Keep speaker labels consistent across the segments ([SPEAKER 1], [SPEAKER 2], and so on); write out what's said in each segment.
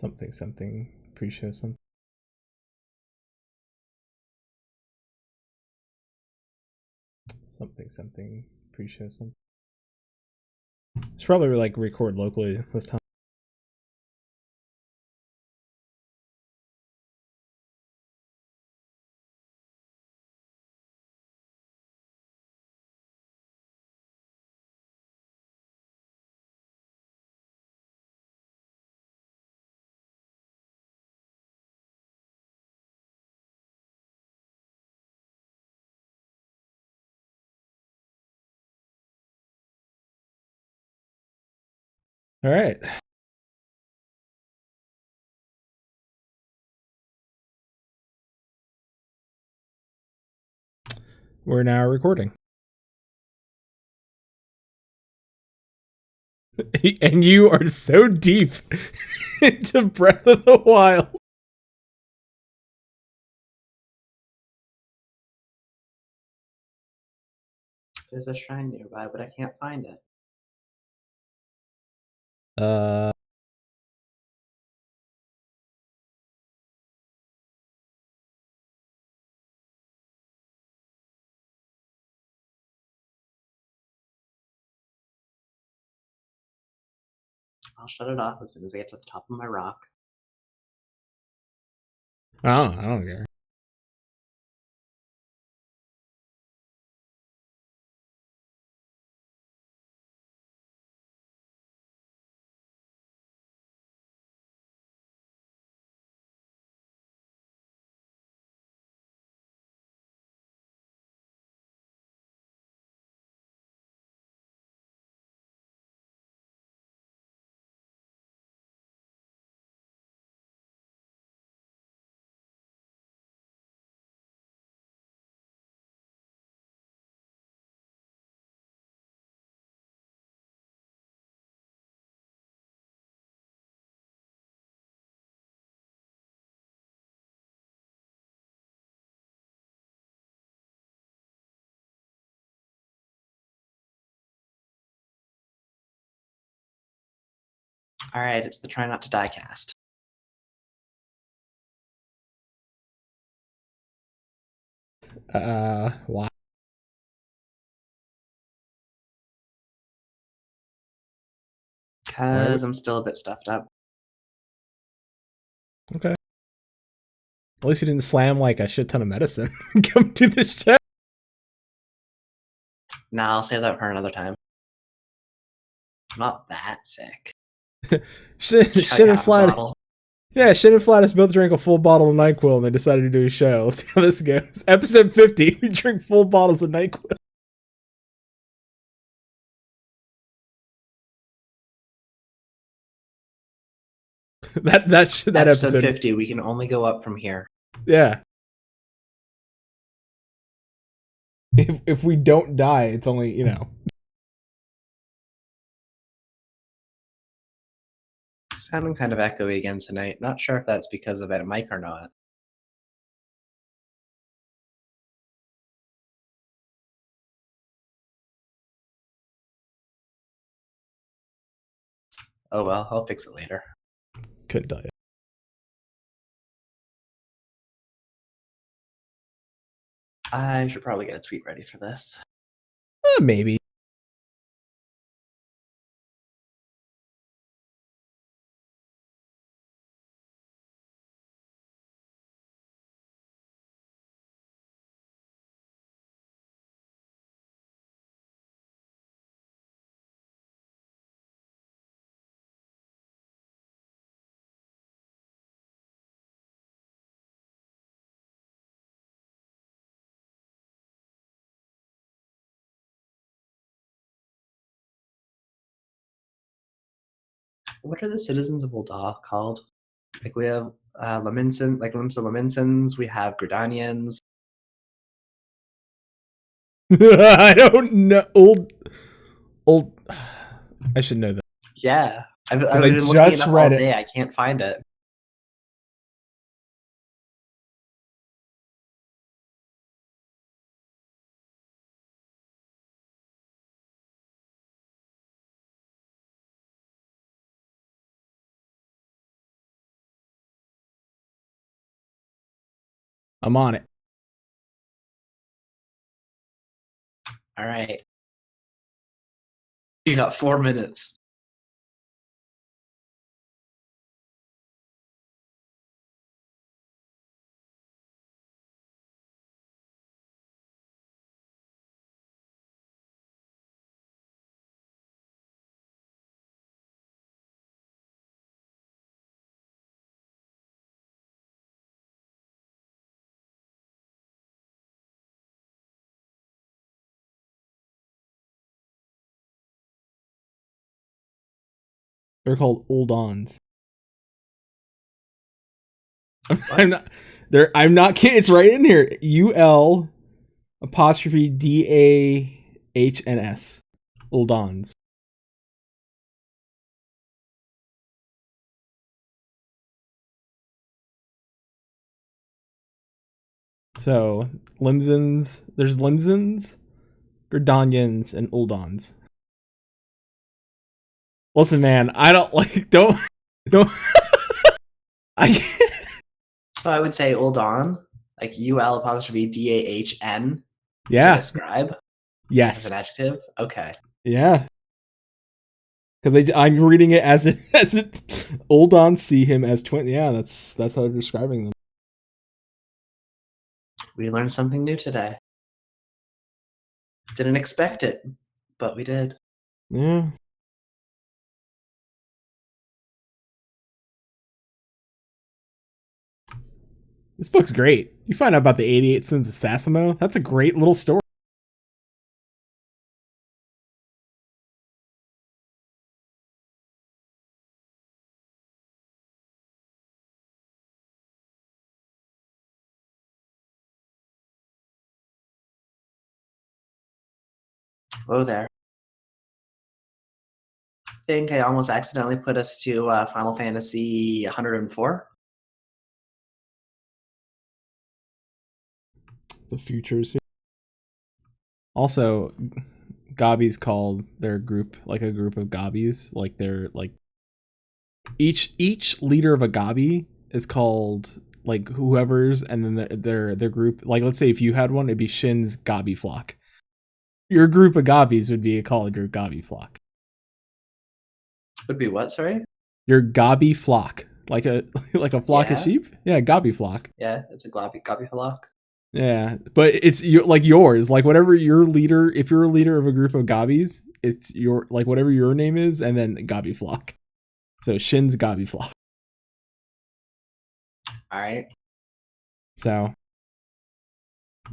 [SPEAKER 1] something pre-show something. Something pre-show something. It's probably like record locally this time. All right. We're now recording. And you are so deep into Breath of the Wild.
[SPEAKER 2] There's a shrine nearby, but I can't find it. I'll shut it off as soon as I get to the top of my rock.
[SPEAKER 1] I don't care.
[SPEAKER 2] Alright, it's the Try Not to Die cast.
[SPEAKER 1] Why?
[SPEAKER 2] Because I'm still a bit stuffed up.
[SPEAKER 1] Okay. At least you didn't slam like a shit ton of medicine. Come to the show.
[SPEAKER 2] Nah, I'll save that for another time. I'm not that sick.
[SPEAKER 1] Shit and Flat. Yeah, Shit and Flatus both drank a full bottle of NyQuil and they decided to do a show. Let's see how this goes. Episode 50, we drink full bottles of NyQuil. that
[SPEAKER 2] episode 50, we can only go up from here.
[SPEAKER 1] Yeah. If we don't die, it's only, you know.
[SPEAKER 2] Sounding kind of echoey again tonight. Not sure if that's because of a mic or not. Oh well, I'll fix it later.
[SPEAKER 1] Couldn't tell you.
[SPEAKER 2] I should probably get a tweet ready for this.
[SPEAKER 1] Maybe.
[SPEAKER 2] What are the citizens of Ul'dah called? Like we have Laminson, like Limsa Laminsons, we have Gridanians.
[SPEAKER 1] I don't know. Old. I should know that.
[SPEAKER 2] Yeah, I've been looking it up all day. I can't find it.
[SPEAKER 1] I'm on it.
[SPEAKER 2] All right. You got 4 minutes.
[SPEAKER 1] They're called Uldans. I'm not. I'm not kidding. It's right in here. UL apostrophe DAHNS. Uldans. So Limsons. There's Limsons, Gridanians, and Uldans. Listen, man. I don't like. Don't. I.
[SPEAKER 2] So I would say Uldan, like UL apostrophe DAHN.
[SPEAKER 1] Yeah.
[SPEAKER 2] To describe.
[SPEAKER 1] Yes.
[SPEAKER 2] As an adjective. Okay.
[SPEAKER 1] Yeah. Because I'm reading it as it Uldans see him as twin. Yeah, that's how they're describing them.
[SPEAKER 2] We learned something new today. Didn't expect it, but we did.
[SPEAKER 1] Yeah. This book's great. You find out about the 88 Sins of Sasimo. That's a great little story.
[SPEAKER 2] Whoa there. I think I almost accidentally put us to Final Fantasy 104.
[SPEAKER 1] The futures here. Also, Gobbies called their group like a group of Gobbies. Like they're like each leader of a Gobby is called like whoever's, and then their group. Like let's say if you had one, it'd be Shin's Gobby flock. Your group of Gobbies would be called your Gobby flock.
[SPEAKER 2] Would be what? Sorry.
[SPEAKER 1] Your Gobby flock, like a flock of sheep. Yeah, Gobby flock.
[SPEAKER 2] Yeah, it's a Gobby flock.
[SPEAKER 1] Yeah, but it's like yours, like whatever your leader. If you're a leader of a group of Gobbies, it's your like whatever your name is, and then Gobby flock. So Shin's Gobby flock.
[SPEAKER 2] All right.
[SPEAKER 1] So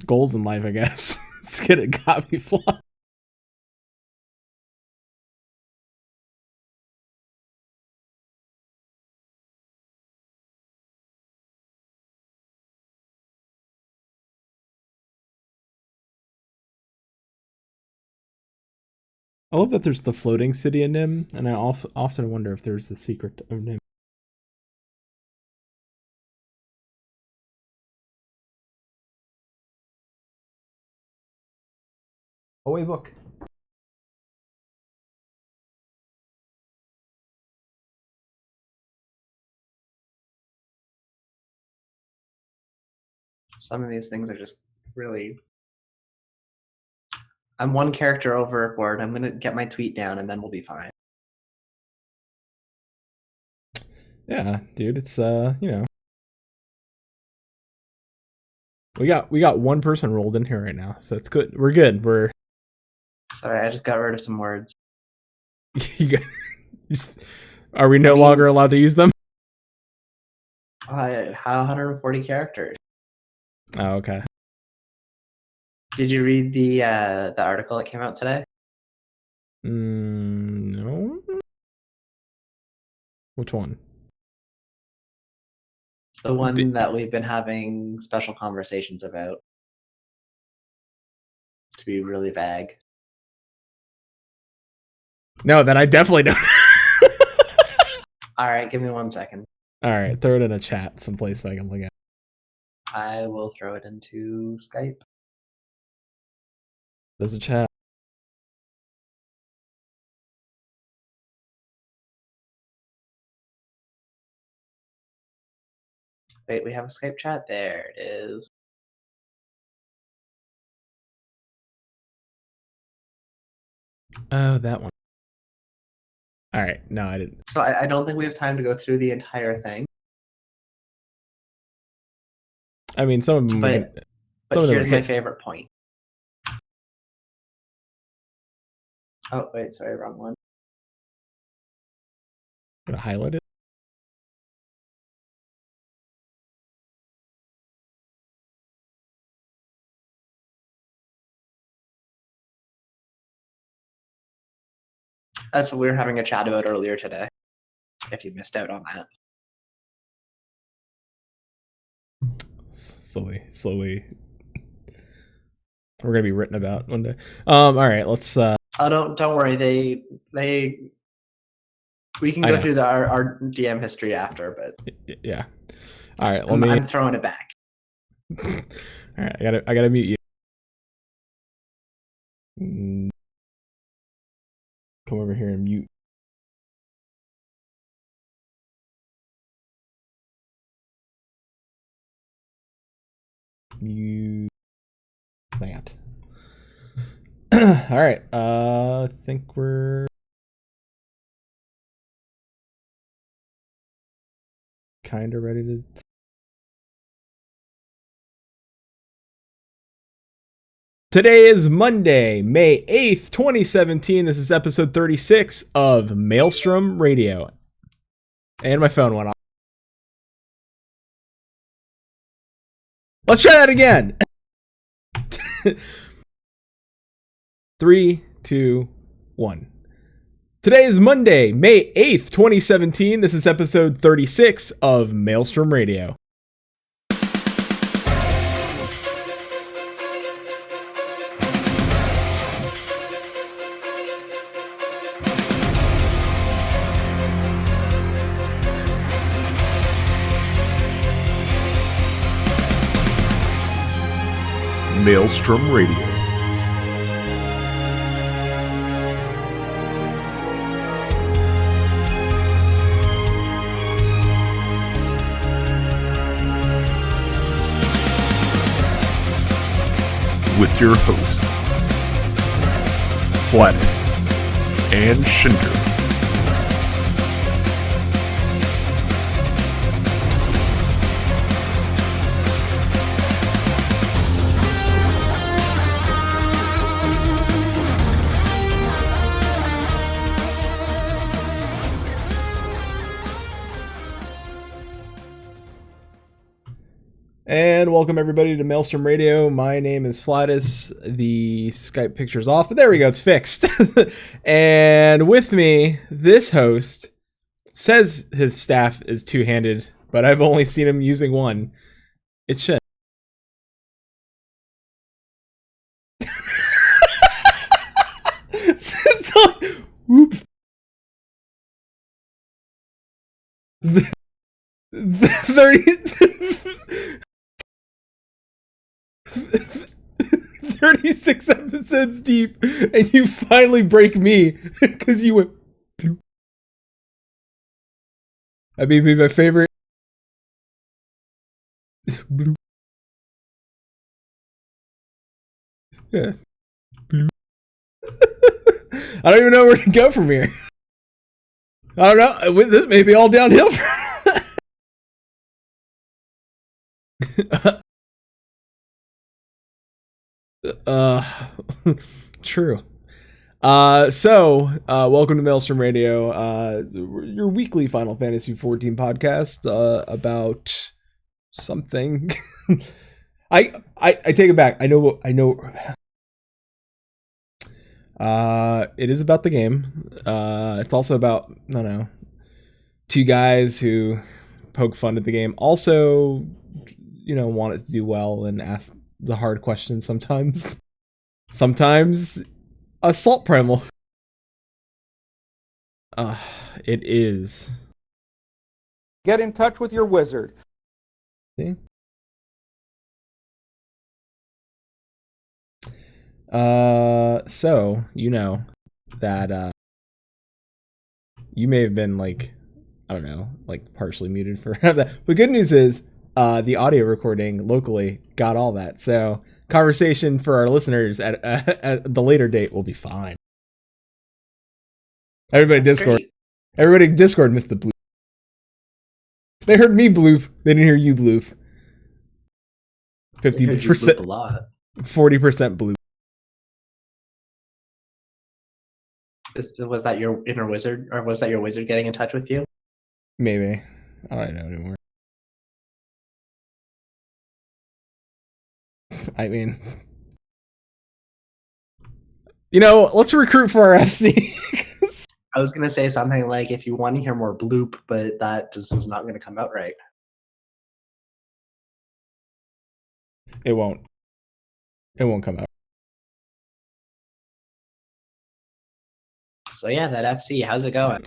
[SPEAKER 1] goals in life, I guess. Let's get a Gobby flock. I love that there's the floating city in Nim, and I often wonder if there's the secret of Nim. Oh, wait, look.
[SPEAKER 2] Some of these things are just really. I'm one character overboard. I'm gonna get my tweet down, and then we'll be fine.
[SPEAKER 1] Yeah, dude, it's you know. We got one person rolled in here right now, so it's good. We're good. We're
[SPEAKER 2] Sorry, I just got rid of some words.
[SPEAKER 1] Are we no longer allowed to use them?
[SPEAKER 2] How 140 characters?
[SPEAKER 1] Oh, okay.
[SPEAKER 2] Did you read the article that came out today?
[SPEAKER 1] No. Which one?
[SPEAKER 2] The one that we've been having special conversations about. To be really vague.
[SPEAKER 1] No, then I definitely don't.
[SPEAKER 2] All right, give me 1 second.
[SPEAKER 1] All right, throw it in a chat someplace so I can look at.
[SPEAKER 2] I will throw it into Skype.
[SPEAKER 1] There's a chat.
[SPEAKER 2] Wait, we have a Skype chat? There it is.
[SPEAKER 1] Oh, that one. All right. No, I didn't.
[SPEAKER 2] So I don't think we have time to go through the entire thing.
[SPEAKER 1] I mean, some of them.
[SPEAKER 2] But here's my favorite point. Oh, wait, sorry, wrong one.
[SPEAKER 1] I'm gonna highlight it.
[SPEAKER 2] That's what we were having a chat about earlier today, if you missed out on that.
[SPEAKER 1] Slowly. We're gonna be written about one day. All right, let's.
[SPEAKER 2] Oh, don't worry. We can go through our DM history after, but
[SPEAKER 1] yeah. All right,
[SPEAKER 2] I'm throwing it back.
[SPEAKER 1] All right, I gotta mute you. Come over here and mute. Mute that. All right. I think we're kind of ready to. Today is Monday, May 8th, 2017. This is episode 36 of Maelstrom Radio. And my phone went off. Let's try that again. 3, 2, 1. Today is Monday, May 8th, 2017. This is episode 36 of Maelstrom Radio.
[SPEAKER 3] Maelstrom Radio. With your hosts, Flatus and Shinder.
[SPEAKER 1] And welcome everybody to Maelstrom Radio. My name is Flatus. The Skype picture's off, but there we go, it's fixed. And with me, this host says his staff is two-handed, but I've only seen him using one. It's Shin. Whoop. 36 episodes deep, and you finally break me because you went. I mean, my favorite. Blue. Yeah. Blue. I don't even know where to go from here. I don't know. This may be all downhill. True. Welcome to Maelstrom Radio, your weekly Final Fantasy XIV podcast, about something. I take it back. I know. It is about the game. It's also about, I don't know, two guys who poke fun at the game. Also, want it to do well and ask the hard questions sometimes. Sometimes assault primal. It is.
[SPEAKER 4] Get in touch with your wizard.
[SPEAKER 1] See? So you know that you may have been like, I don't know, like partially muted for that. But good news is the audio recording locally got all that. So conversation for our listeners at the later date will be fine. Everybody
[SPEAKER 2] That's
[SPEAKER 1] Discord.
[SPEAKER 2] great.
[SPEAKER 1] Everybody Discord missed the bloop. They heard me bloop. They didn't hear you bloop.
[SPEAKER 2] I heard you bloop a
[SPEAKER 1] 50%,
[SPEAKER 2] lot.
[SPEAKER 1] 40% bloop.
[SPEAKER 2] Was that your inner wizard, or was that your wizard getting in touch with you?
[SPEAKER 1] Maybe. I don't know anymore. I mean, let's recruit for our FC.
[SPEAKER 2] I was gonna say something like, if you want to hear more bloop, but that just was not gonna come out right.
[SPEAKER 1] It won't. It won't come out.
[SPEAKER 2] So yeah, that FC, how's it going?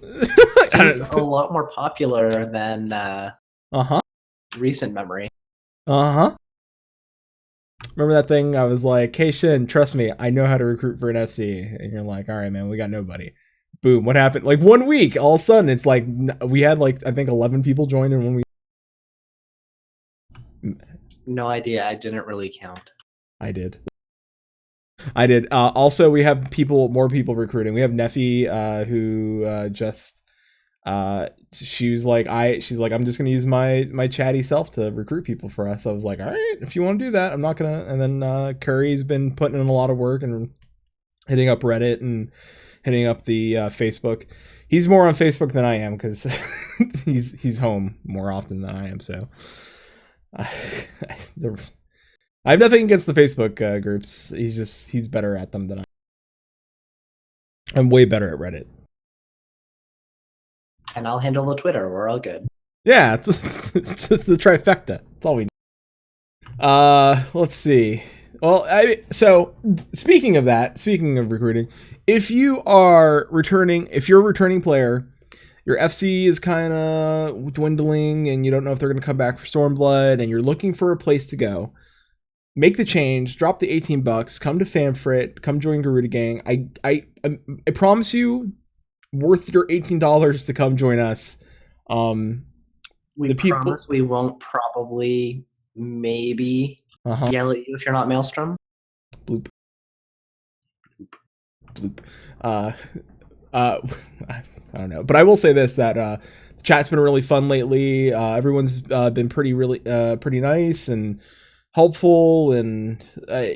[SPEAKER 2] Seems a lot more popular than
[SPEAKER 1] Uh-huh.
[SPEAKER 2] recent memory.
[SPEAKER 1] Uh-huh. Remember that thing? I was like, hey, Shin, trust me, I know how to recruit for an FC. And you're like, all right, man, we got nobody. Boom, what happened? Like 1 week, all of a sudden, it's like, we had like, I think 11 people join in 1 week.
[SPEAKER 2] No idea, I didn't really count.
[SPEAKER 1] I did. Also, we have more people recruiting. We have Neffy, who just, she's like, I'm just gonna use my chatty self to recruit people for us. I was like, all right, if you want to do that, I'm not gonna. And then Curry's been putting in a lot of work and hitting up Reddit and hitting up the Facebook. He's more on Facebook than I am because he's home more often than I am. So I have nothing against the Facebook groups. He's better at them than I am. I'm way better at Reddit.
[SPEAKER 2] And I'll handle the Twitter. We're all good.
[SPEAKER 1] Yeah, it's the trifecta. That's all we need. Let's see. Well, so speaking of recruiting, if you're a returning player, your FC is kind of dwindling and you don't know if they're going to come back for Stormblood and you're looking for a place to go, make the change, drop the $18, come to Famfrit, come join Garuda Gang. I promise you, worth your $18 to come join us.
[SPEAKER 2] We promise we won't probably, maybe yell at you if you're not Maelstrom.
[SPEAKER 1] Bloop. I don't know, but I will say this, that the chat's been really fun lately. Everyone's been pretty nice and helpful, and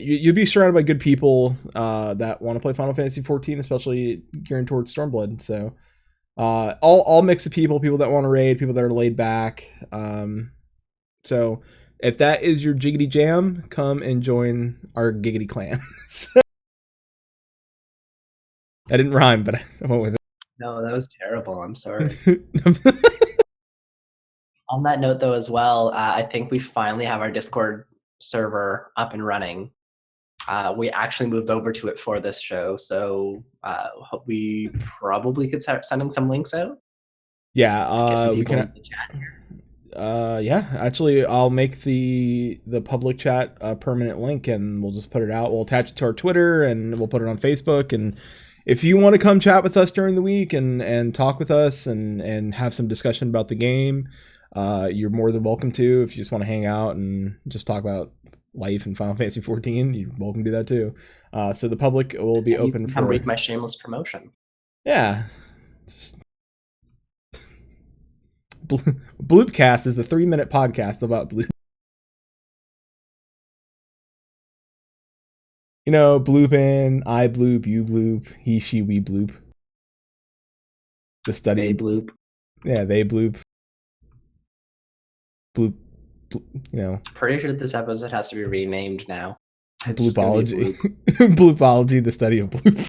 [SPEAKER 1] you'd be surrounded by good people that want to play Final Fantasy 14, especially gearing towards Stormblood. So all mix of people that want to raid, people that are laid back. So if that is your jiggity jam, come and join our giggity clan. I didn't rhyme, but I went with it.
[SPEAKER 2] No, that was terrible. I'm sorry. On that note, though, as well, I think we finally have our Discord server up and running. We actually moved over to it for this show, so we probably could start sending some links out.
[SPEAKER 1] Yeah,
[SPEAKER 2] we can. In the chat here.
[SPEAKER 1] Yeah, actually, I'll make the public chat a permanent link, and we'll just put it out. We'll attach it to our Twitter, and we'll put it on Facebook. And if you want to come chat with us during the week and talk with us and have some discussion about the game, you're more than welcome to. If you just want to hang out and just talk about life in Final Fantasy 14, you're welcome to do that too. So the public will be open for.
[SPEAKER 2] Come read my shameless promotion.
[SPEAKER 1] Yeah. Just... Bloopcast is the 3-minute podcast about Bloop. You know, blooping, I bloop, you bloop, he, she, we bloop. The study.
[SPEAKER 2] They bloop.
[SPEAKER 1] Yeah, they bloop. Bloop, you know.
[SPEAKER 2] Pretty sure this episode has to be renamed now.
[SPEAKER 1] Bloopology. Bloopology, the study of bloop.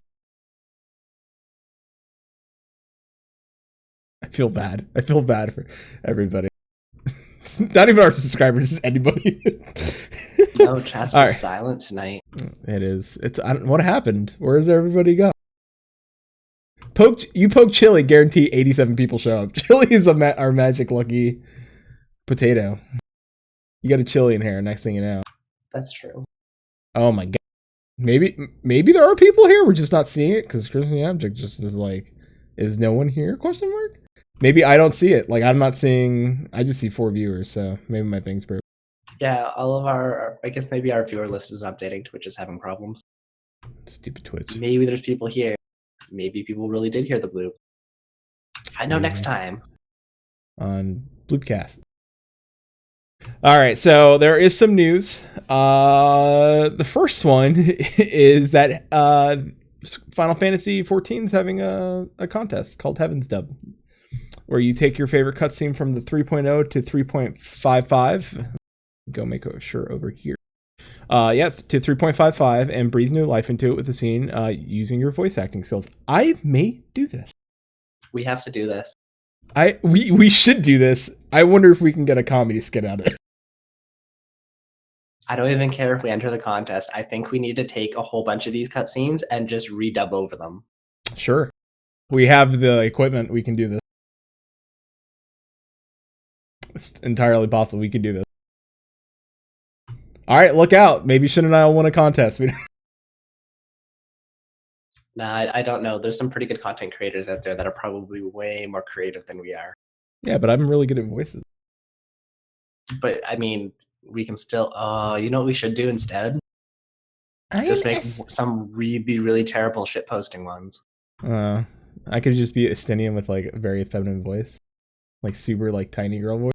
[SPEAKER 1] I feel bad. I feel bad for everybody. Not even our subscribers, just anybody.
[SPEAKER 2] No, chat's just silent tonight.
[SPEAKER 1] It is. What happened? Where did everybody go? You poke Chili, guarantee 87 people show up. Chili is our magic lucky potato. You got a Chili in here, next thing you know.
[SPEAKER 2] That's true.
[SPEAKER 1] Oh my god. Maybe there are people here, we're just not seeing it, because Christian Object just is like, is no one here? Question mark? Maybe I don't see it. Like, I'm not seeing... I just see 4 viewers, so maybe my thing's broken.
[SPEAKER 2] Yeah, all of I guess maybe our viewer list is updating. Twitch is having problems.
[SPEAKER 1] Stupid Twitch.
[SPEAKER 2] Maybe there's people here. Maybe people really did hear the bloop. Find out next time.
[SPEAKER 1] On Bloopcast. All right, so there is some news. The first one is that Final Fantasy XIV is having a contest called Heaven's Dub, where you take your favorite cutscene from the 3.0 to 3.55. Go make sure over here. To 3.55 and breathe new life into it with the scene using your voice acting skills. I may do this.
[SPEAKER 2] We have to do this.
[SPEAKER 1] We should do this. I wonder if we can get a comedy skit out of it.
[SPEAKER 2] I don't even care if we enter the contest. I think we need to take a whole bunch of these cutscenes and just redub over them.
[SPEAKER 1] Sure. We have the equipment. We can do this. It's entirely possible we could do this. All right, look out. Maybe Shin and I will win a contest.
[SPEAKER 2] Nah, I don't know. There's some pretty good content creators out there that are probably way more creative than we are.
[SPEAKER 1] Yeah, but I'm really good at voices.
[SPEAKER 2] But, I mean, we can still... you know what we should do instead? Just make some really, really terrible shitposting ones.
[SPEAKER 1] I could just be Estinian with, like, a very feminine voice. Like, super, like, tiny girl voice.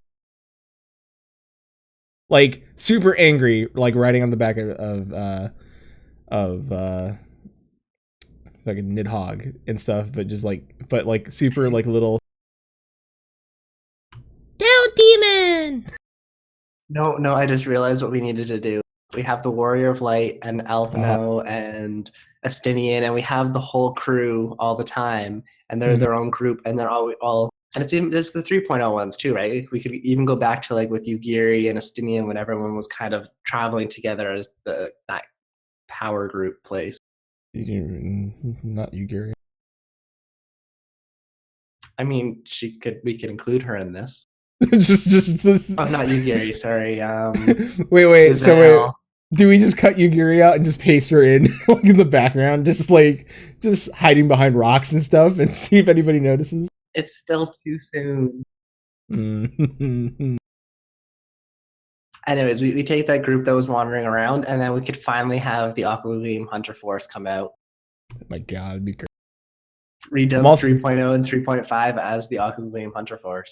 [SPEAKER 1] Like, super angry, like, riding on the back of fucking Nidhogg and stuff, but just, like, super, like, little... Down, demon!
[SPEAKER 2] No, I just realized what we needed to do. We have the Warrior of Light and Alphino and Estinian, and we have the whole crew all the time, and they're their own group, and they're all and it's the 3.0 ones too, right? We could even go back to like with Yugiri and Estinian when everyone was kind of traveling together as that power group place.
[SPEAKER 1] Not Yugiri.
[SPEAKER 2] I mean, we could include her in this.
[SPEAKER 1] just
[SPEAKER 2] Oh, not Yugiri, sorry.
[SPEAKER 1] Wait, so wait. Do we just cut Yugiri out and just paste her in, like, in the background, just hiding behind rocks and stuff, and see if anybody notices?
[SPEAKER 2] It's still too soon. Anyways, we take that group that was wandering around, and then we could finally have the Aqua Beam Hunter Force come out.
[SPEAKER 1] Oh my god, it'd be great.
[SPEAKER 2] Redub 3.0 and 3.5 as the Aqua Beam Hunter Force.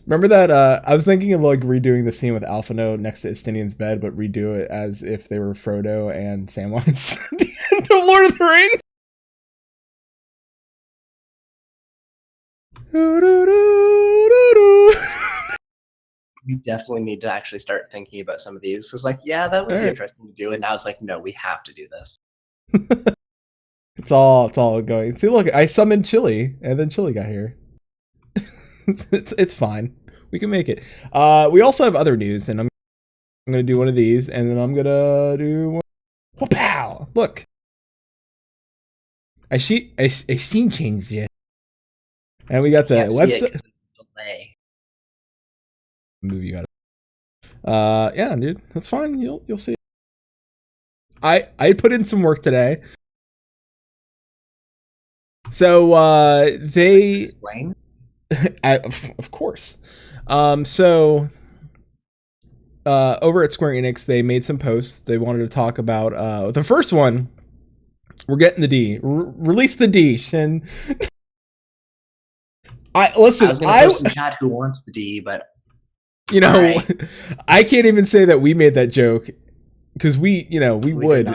[SPEAKER 1] Remember that, I was thinking of, like, redoing the scene with Alphino next to Estinian's bed, but redo it as if they were Frodo and Samwise at the end of Lord of the Rings.
[SPEAKER 2] We definitely need to actually start thinking about some of these. Because, like, yeah, that would be interesting to do. And now it's like, no, we have to do this.
[SPEAKER 1] It's all going. See, look, I summoned Chili, and then Chili got here. It's fine. We can make it. We also have other news, and I'm gonna do one of these, and then I'm gonna do one. Whoa-pow! Look, I scene changed yet, and we got the website.
[SPEAKER 2] Delay.
[SPEAKER 1] Move you out. Yeah, dude, that's fine. You'll see. I put in some work today. So they
[SPEAKER 2] explain.
[SPEAKER 1] Of course. So over at Square Enix, they made some posts. They wanted to talk about the first one. We're getting the D. Release the D, Shin. I was gonna
[SPEAKER 2] post in chat who wants the D, but
[SPEAKER 1] you know, right. I can't even say that we made that joke because we would,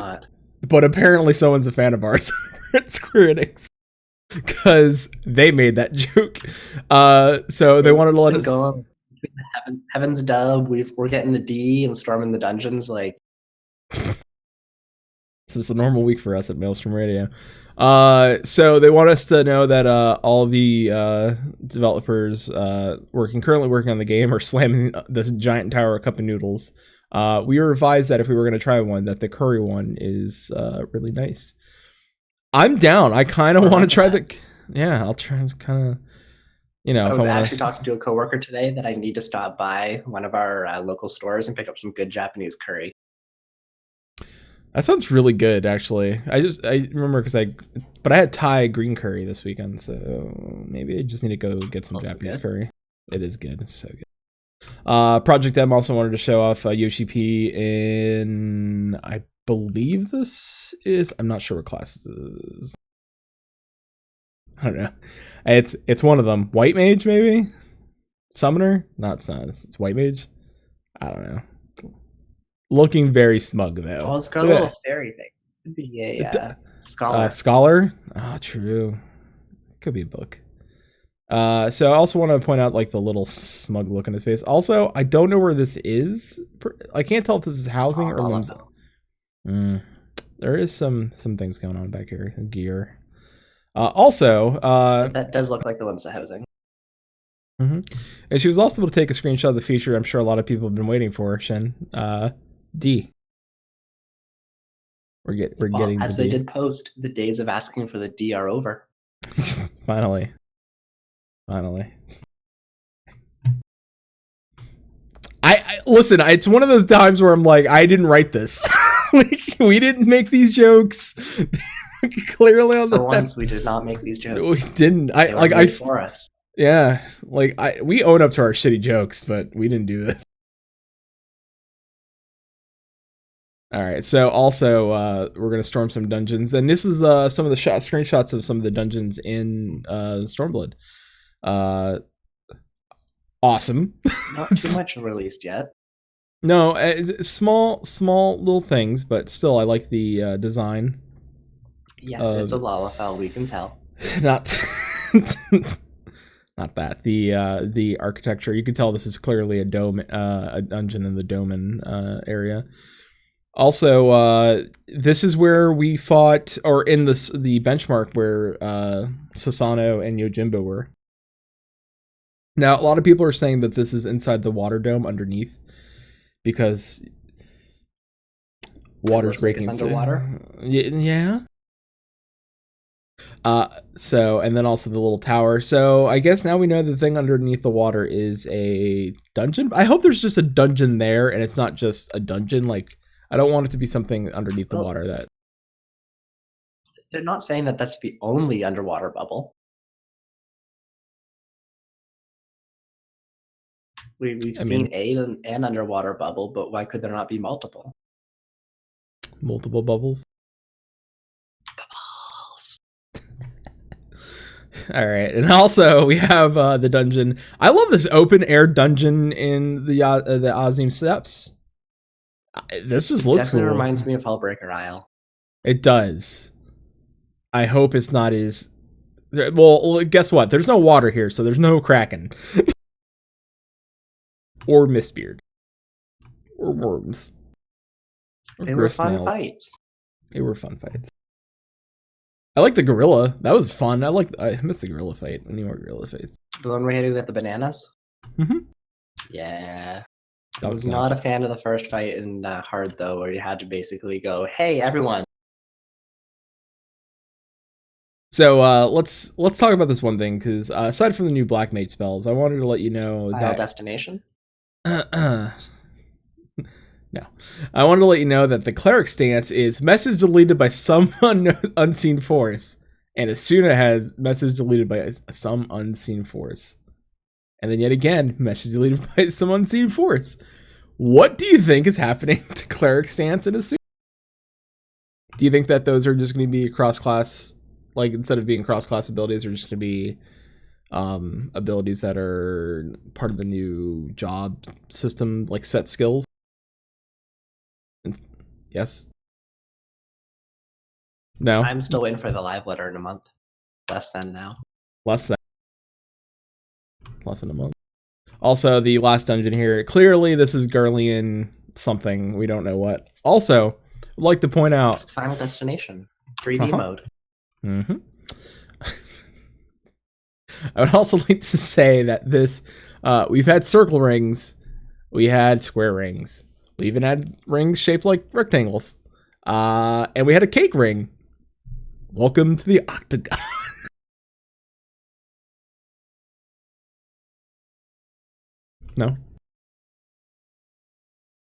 [SPEAKER 1] but apparently someone's a fan of ours at Square Enix. Because they made that joke, so they wanted to let us
[SPEAKER 2] go. Heaven's Dub, we're getting the D and storming the dungeons. Like,
[SPEAKER 1] so it's a normal week for us at Maelstrom Radio. So they want us to know that all the developers currently working on the game are slamming this giant tower of cup of noodles. We were advised that if we were going to try one, that the curry one is really nice. I'm down. I kind of want to try I'll try kind of,
[SPEAKER 2] I was actually talking to a coworker today that I need to stop by one of our local stores and pick up some good Japanese curry.
[SPEAKER 1] That sounds really good, actually. I remember because I had Thai green curry this weekend, so maybe I just need to go get some Japanese curry. It is good. It's so good. Project M also wanted to show off Yoshi P in, I believe this is, I'm not sure what class this is. I don't know. It's one of them. White mage, maybe? Summoner? Not sun. It's white mage. I don't know. Looking very smug though.
[SPEAKER 2] Oh, it's got a
[SPEAKER 1] Look at
[SPEAKER 2] little fairy thing. Could be a
[SPEAKER 1] that.
[SPEAKER 2] scholar.
[SPEAKER 1] Scholar. Oh, true. Could be a book. So I also want to point out like the little smug look on his face. Also, I don't know where this is. I can't tell if this is housing or limbs. There is some things going on back here. Gear. Also,
[SPEAKER 2] that does look like the Limsa housing.
[SPEAKER 1] and she was also able to take a screenshot of the feature I'm sure a lot of people have been waiting for, Shen. D. We're getting
[SPEAKER 2] as
[SPEAKER 1] the
[SPEAKER 2] they
[SPEAKER 1] D.
[SPEAKER 2] did post, the days of asking for the D are over.
[SPEAKER 1] Finally. I listen, it's one of those times where I'm like, I didn't write this. Like, we didn't make these jokes. Clearly on the
[SPEAKER 2] For once, we did not make these jokes.
[SPEAKER 1] We didn't.
[SPEAKER 2] They were made for us.
[SPEAKER 1] Yeah, like we own up to our shitty jokes, but we didn't do this. All right, so also we're gonna storm some dungeons, and this is some of the screenshots of some of the dungeons in Stormblood. Awesome.
[SPEAKER 2] Not too much released yet.
[SPEAKER 1] No, small little things, but still, I like the design.
[SPEAKER 2] Yes, it's a Lalafell, we can tell.
[SPEAKER 1] Not, not that. The architecture. You can tell this is clearly a dome, a dungeon in the Doman area. Also, this is where we fought, or in the benchmark where Sasano and Yojimbo were. Now, a lot of people are saying that this is inside the water dome underneath, because water's breaking through.
[SPEAKER 2] Underwater?
[SPEAKER 1] Yeah. So, and then also the little tower. So I guess now we know the thing underneath the water is a dungeon. I hope there's just a dungeon there and it's not just a dungeon. Like, I don't want it to be something underneath the water that...
[SPEAKER 2] They're not saying that that's the only underwater bubble. We've seen an underwater bubble, but why could there not be multiple?
[SPEAKER 1] Multiple bubbles?
[SPEAKER 2] Bubbles.
[SPEAKER 1] All right, and also we have the dungeon. I love this open air dungeon in the Azim Steppes. This just looks cool.
[SPEAKER 2] Definitely reminds me of Hellbreaker Isle.
[SPEAKER 1] It does. I hope it's not as... Well, guess what? There's no water here, so there's no Kraken. Or Mistbeard. Or worms. Or
[SPEAKER 2] They were fun fights.
[SPEAKER 1] They were fun fights. I like the gorilla. That was fun. I missed the gorilla fight. I need more gorilla fights.
[SPEAKER 2] The one where you had to get the bananas?
[SPEAKER 1] Mm-hmm.
[SPEAKER 2] Yeah.
[SPEAKER 1] That
[SPEAKER 2] I was not a fan of the first fight in Hard, though, where you had to basically go, hey, everyone.
[SPEAKER 1] So let's talk about this one thing, because aside from the new Black Mage spells, I wanted to let you know
[SPEAKER 2] Final Destination?
[SPEAKER 1] No. I wanted to let you know that the cleric stance is message deleted by some unseen force, and Asuna has message deleted by some unseen force. And then yet again, message deleted by some unseen force. What do you think is happening to cleric stance and Asuna? Do you think that those are just going to be cross-class, like instead of being cross-class abilities, are just going to be abilities that are part of the new job system, like set skills? Yes? No?
[SPEAKER 2] I'm still waiting for the live letter in a month. Less than now.
[SPEAKER 1] Less than a month. Also, the last dungeon here, clearly this is Garlean something, we don't know what. Also, I'd like to point out...
[SPEAKER 2] It's Final Destination. 3D mode.
[SPEAKER 1] Mm-hmm. I would also like to say that this, we've had circle rings, we had square rings, we even had rings shaped like rectangles, and we had a cake ring. Welcome to the octagon. No,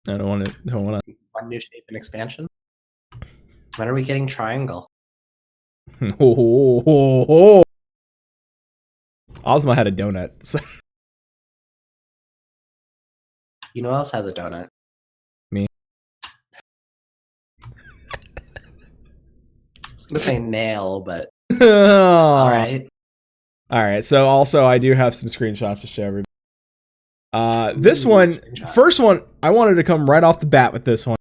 [SPEAKER 1] I don't want to.
[SPEAKER 2] One new shape and expansion. When are we getting triangle?
[SPEAKER 1] Ozma had a donut. So.
[SPEAKER 2] You know who else has a donut?
[SPEAKER 1] Me.
[SPEAKER 2] I was gonna say nail, but alright.
[SPEAKER 1] All right. So also, I do have some screenshots to show everybody. This
[SPEAKER 2] Ooh,
[SPEAKER 1] one,
[SPEAKER 2] screenshot.
[SPEAKER 1] first one, I wanted to come right off the bat with this one.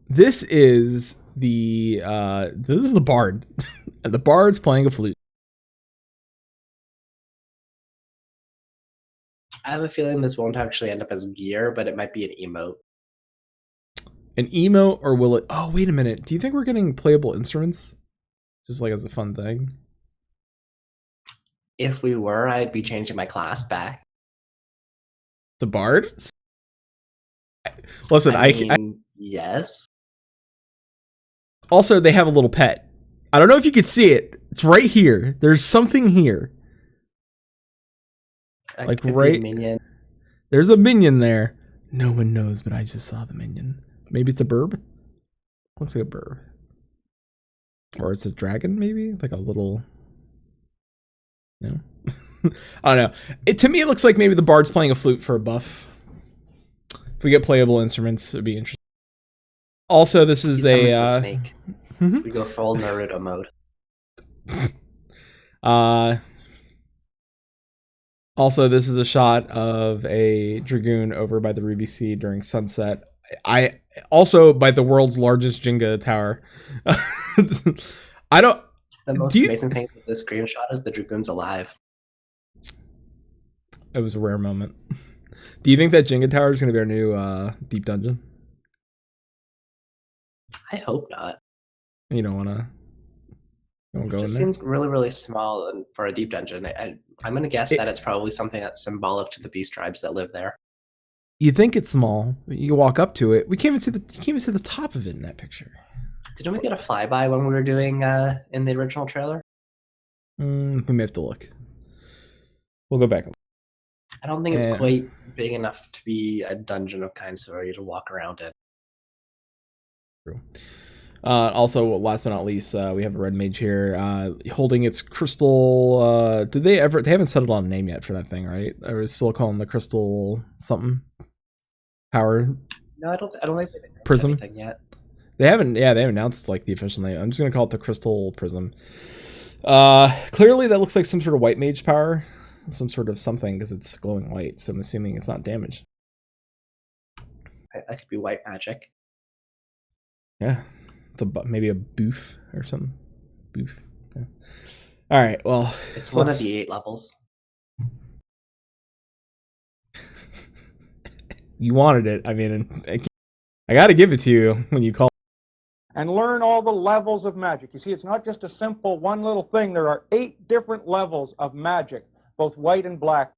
[SPEAKER 1] This is the bard, and the bard's playing a flute.
[SPEAKER 2] I have a feeling this won't actually end up as gear, but it might be an emote.
[SPEAKER 1] An emote, or will it? Oh, wait a minute. Do you think we're getting playable instruments, just like as a fun thing?
[SPEAKER 2] If we were, I'd be changing my class back.
[SPEAKER 1] The bard. Listen, I
[SPEAKER 2] mean, yes.
[SPEAKER 1] also they have a little pet. I don't know if you could see it. It's right here. There's something here.
[SPEAKER 2] That
[SPEAKER 1] Like
[SPEAKER 2] could be a
[SPEAKER 1] right-
[SPEAKER 2] minion.
[SPEAKER 1] There's a minion there. No one knows, but I just saw the minion. Maybe it's a burb. Looks like a burb. Or it's a dragon, maybe? Like a little... No? I don't know. To me, it looks like maybe the bard's playing a flute for a buff. If we get playable instruments, it'd be interesting. Also, this is
[SPEAKER 2] He summons a
[SPEAKER 1] a...
[SPEAKER 2] snake.
[SPEAKER 1] Mhm.
[SPEAKER 2] We go full Naruto mode.
[SPEAKER 1] Also, this is a shot of a dragoon over by the Ruby Sea during sunset. Also by the world's largest Jenga tower. I don't...
[SPEAKER 2] The most
[SPEAKER 1] Do you-
[SPEAKER 2] amazing thing with this screenshot is the Dragoon's alive.
[SPEAKER 1] It was a rare moment. Do you think that Jenga tower is going to be our new deep dungeon?
[SPEAKER 2] I hope not.
[SPEAKER 1] You don't want to... You won't
[SPEAKER 2] It
[SPEAKER 1] go in
[SPEAKER 2] just
[SPEAKER 1] there?
[SPEAKER 2] seems really, really small and for a deep dungeon. I'm going to guess that it's probably something that's symbolic to the beast tribes that live there.
[SPEAKER 1] You think it's small. You can walk up to it. You can't even see the top of it in that picture.
[SPEAKER 2] Didn't we get a flyby when we were doing in the original trailer?
[SPEAKER 1] We may have to look. We'll go back.
[SPEAKER 2] I don't think it's
[SPEAKER 1] Yeah.
[SPEAKER 2] quite big enough to be a dungeon of kinds for you to walk around in.
[SPEAKER 1] True. Also, last but not least, we have a red mage here holding its crystal. They haven't settled on a name yet for that thing, right? Or is still calling the crystal something? Power.
[SPEAKER 2] No, I don't think they've announced
[SPEAKER 1] Prism?
[SPEAKER 2] anything yet.
[SPEAKER 1] They haven't announced like the official name. I'm just gonna call it the Crystal Prism. Clearly that looks like some sort of white mage power, some sort of something because it's glowing white. So I'm assuming it's not damaged.
[SPEAKER 2] That could be white magic.
[SPEAKER 1] Yeah, it's maybe a boof or something. Boof. Yeah. All right. Well,
[SPEAKER 2] It's one of
[SPEAKER 1] let's-
[SPEAKER 2] the 8 levels.
[SPEAKER 1] You wanted it. I mean, I got to give it to you when you call.
[SPEAKER 4] And learn all the levels of magic. You see, it's not just a simple one little thing. There are 8 different levels of magic, both white and black.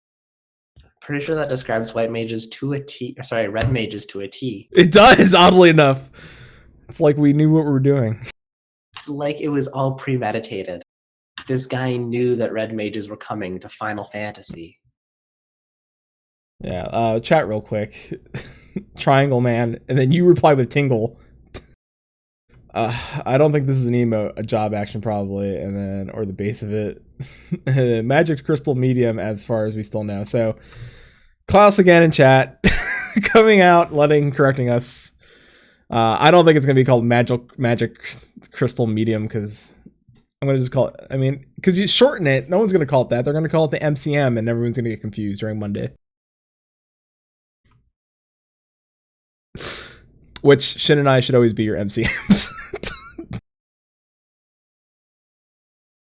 [SPEAKER 2] Pretty sure that describes white mages to a T. Or sorry, red mages to a T.
[SPEAKER 1] It does, oddly enough. It's like we knew what we were doing.
[SPEAKER 2] It's like it was all premeditated. This guy knew that red mages were coming to Final Fantasy.
[SPEAKER 1] Yeah. Chat real quick. Triangle Man, and then you reply with Tingle. I don't think this is an emote, a job action probably, and then or the base of it. Magic Crystal Medium, as far as we still know. So Klaus again in chat, coming out, correcting us. I don't think it's gonna be called Magic Crystal Medium because I'm gonna just call it. I mean, because you shorten it, no one's gonna call it that. They're gonna call it the MCM, and everyone's gonna get confused during Monday. Which Shin and I should always be your MCMs.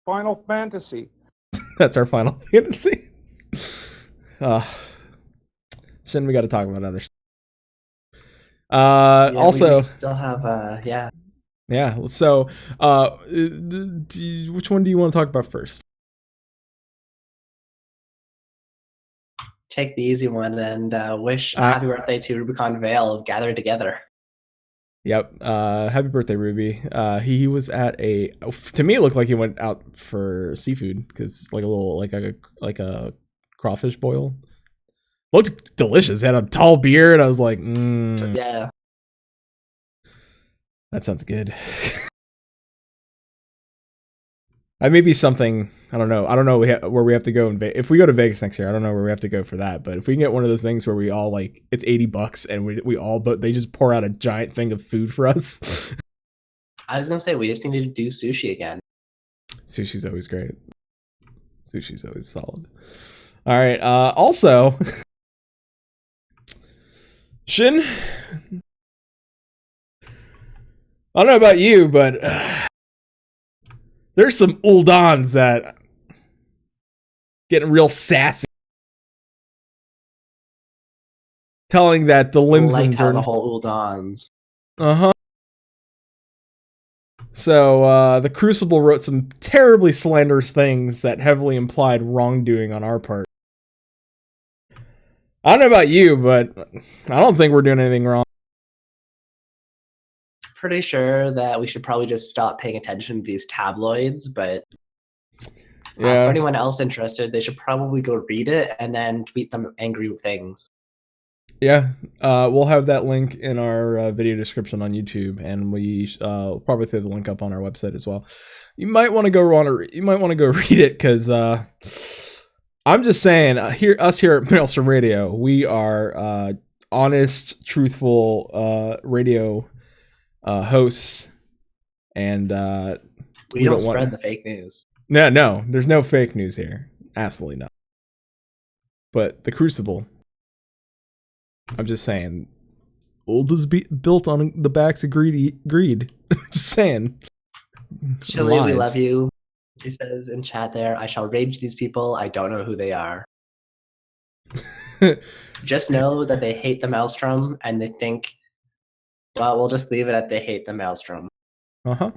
[SPEAKER 4] Final Fantasy.
[SPEAKER 1] That's our Final Fantasy. Shin, we got to talk about other stuff.
[SPEAKER 2] Yeah,
[SPEAKER 1] Also,
[SPEAKER 2] we still have yeah.
[SPEAKER 1] yeah. So, which one do you want to talk about first?
[SPEAKER 2] Take the easy one and wish happy birthday to Rubicon Vale of Gather Together.
[SPEAKER 1] Yep. Happy birthday, Ruby. He was at to me it looked like he went out for seafood because like a little like a crawfish boil. Looked delicious. He had a tall beard. I was like,
[SPEAKER 2] Yeah.
[SPEAKER 1] that sounds good. That may be something. I don't know. Where we have to go if we go to Vegas next year. I don't know where we have to go for that. But if we can get one of those things where we all like it's $80 and we all but they just pour out a giant thing of food for us.
[SPEAKER 2] I was gonna say we just need to do sushi again.
[SPEAKER 1] Sushi's always great. Sushi's always solid. All right. Also, Shin, I don't know about you, but there's some Uldans that getting real sassy, telling that the Limsons
[SPEAKER 2] how
[SPEAKER 1] are
[SPEAKER 2] the whole Uldans.
[SPEAKER 1] Uh-huh. So, the Crucible wrote some terribly slanderous things that heavily implied wrongdoing on our part. I don't know about you, but I don't think we're doing anything wrong.
[SPEAKER 2] Pretty sure that we should probably just stop paying attention to these tabloids, but for anyone else interested, they should probably go read it and then tweet them angry things.
[SPEAKER 1] Yeah, we'll have that link in our video description on YouTube, and we probably throw the link up on our website as well. You might want to go read it, because I'm just saying, here at Maelstrom Radio, we are honest, truthful radio hosts, and
[SPEAKER 2] we don't spread the fake news.
[SPEAKER 1] No, there's no fake news here, absolutely not. But the Crucible, I'm just saying, old is built on the backs of greed. Just saying.
[SPEAKER 2] Chili, we love you. He says in chat there, I shall rage these people. I don't know who they are. Just know that they hate the Maelstrom, and they think, well, we'll just leave it at they hate the Maelstrom.
[SPEAKER 1] Uh-huh.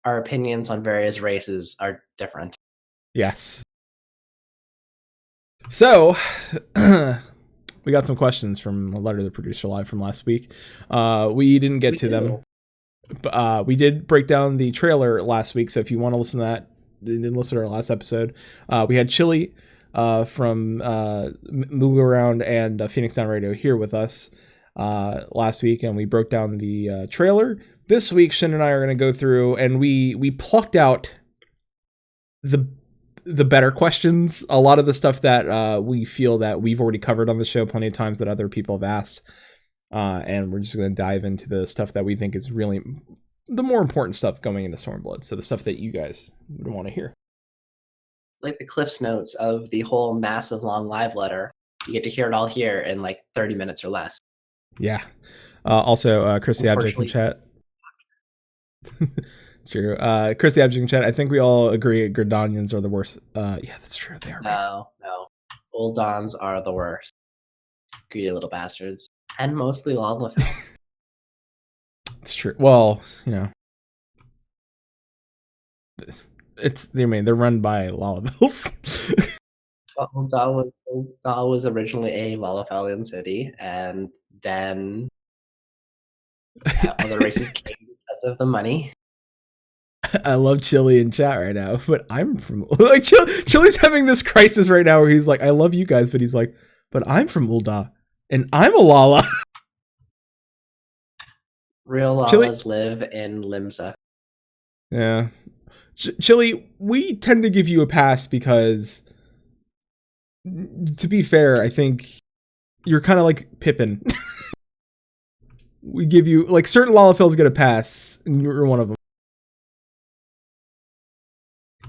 [SPEAKER 2] Our opinions on various races are different.
[SPEAKER 1] Yes. So, we got some questions from a letter to the producer live from last week. We didn't get to them. But, we did break down the trailer last week, so if you want to listen to that, didn't listen to our last episode. We had Chili from Move Around and Phoenix Down Radio here with us last week, and we broke down the trailer. This week, Shin and I are going to go through, and we plucked out the better questions. A lot of the stuff that we feel that we've already covered on the show plenty of times that other people have asked. And we're just going to dive into the stuff that we think is really the more important stuff going into Stormblood. So the stuff that you guys would want to hear.
[SPEAKER 2] Like the Cliff's Notes of the whole massive long live letter. You get to hear it all here in like 30 minutes or less.
[SPEAKER 1] Yeah. Also, Chris the Object in chat. True. Chris the Object in chat. I think we all agree Gridanians are the worst. Yeah, that's true. They are.
[SPEAKER 2] No. Uldans are the worst. Greedy little bastards. And mostly Lalafell.
[SPEAKER 1] It's true. Well, you know, they're run by Lalafells.
[SPEAKER 2] Well, Ul'dah was originally a Lalafellian city, and then other races came because of the money.
[SPEAKER 1] I love Chili in chat right now, but I'm from like Chili's having this crisis right now where he's like, I love you guys, but he's like, but I'm from Ul'dah. And I'm a Lala.
[SPEAKER 2] Real Lalas live in Limsa.
[SPEAKER 1] Yeah. Chili, we tend to give you a pass because, to be fair, I think you're kind of like Pippin. We give you, like, certain Lalafells get a pass, and you're one of them.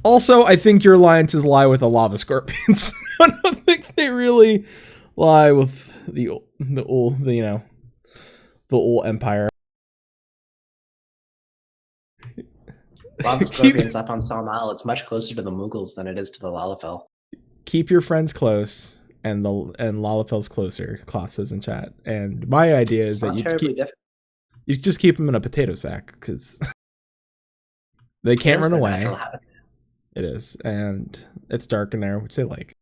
[SPEAKER 1] Also, I think your alliances lie with the Lava Scorpions. I don't think they really lie with the old empire.
[SPEAKER 2] Lava Scorpions up on Salmal. It's much closer to the Mughals than it is to the Lalafell.
[SPEAKER 1] Keep your friends close, and Lalafell's closer. Klaus says in chat. And my idea is that you just keep them in a potato sack because they can't run away. It is, and it's dark in there, which they like.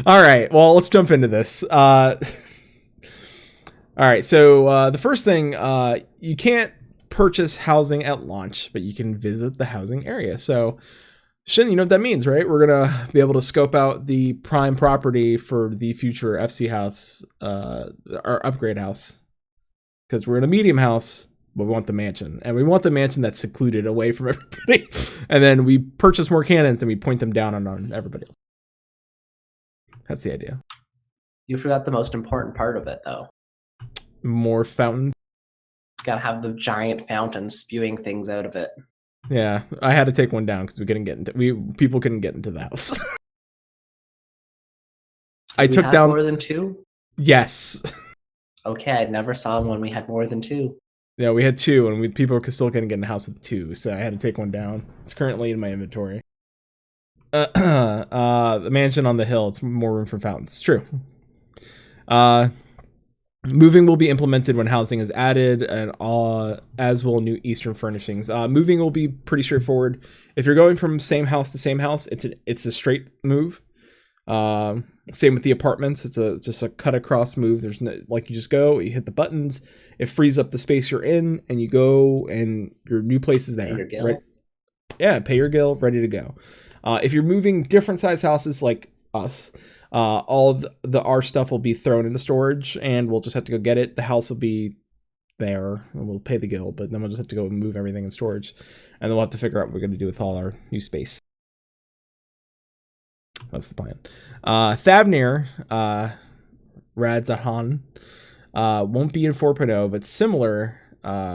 [SPEAKER 1] All right, well, let's jump into this. All right, so the first thing, you can't purchase housing at launch, but you can visit the housing area. So, Shin, you know what that means, right? We're going to be able to scope out the prime property for the future FC house, or upgrade house. Because we're in a medium house, but we want the mansion. And we want the mansion that's secluded away from everybody. And then we purchase more cannons and we point them down on everybody else. That's the idea.
[SPEAKER 2] You forgot the most important part of it, though.
[SPEAKER 1] More fountains.
[SPEAKER 2] Gotta have the giant fountain spewing things out of it.
[SPEAKER 1] Yeah, I had to take one down because people couldn't get into the house. I
[SPEAKER 2] We
[SPEAKER 1] took
[SPEAKER 2] have
[SPEAKER 1] down.
[SPEAKER 2] more than 2?
[SPEAKER 1] Yes.
[SPEAKER 2] Okay, I never saw one when we had more than 2.
[SPEAKER 1] Yeah, we had 2, and people still couldn't get in the house with 2, so I had to take one down. It's currently in my inventory. The mansion on the hill. It's more room for fountains. It's true. Moving will be implemented when housing is added, and as will new eastern furnishings. Moving will be pretty straightforward. If you're going from same house to same house, it's a straight move. Same with the apartments. It's just a cut across move. There's no, like, you just go, you hit the buttons, it frees up the space you're in, and you go, and your new place is there.
[SPEAKER 2] Pay your guild.
[SPEAKER 1] Right? Yeah, pay your guild, ready to go. If you're moving different size houses like us, all of our stuff will be thrown into storage, and we'll just have to go get it. The house will be there, and we'll pay the guild, but then we'll just have to go and move everything in storage, and then we'll have to figure out what we're going to do with all our new space. That's the plan. Thavnir, Radzahan, won't be in 4.0, but similar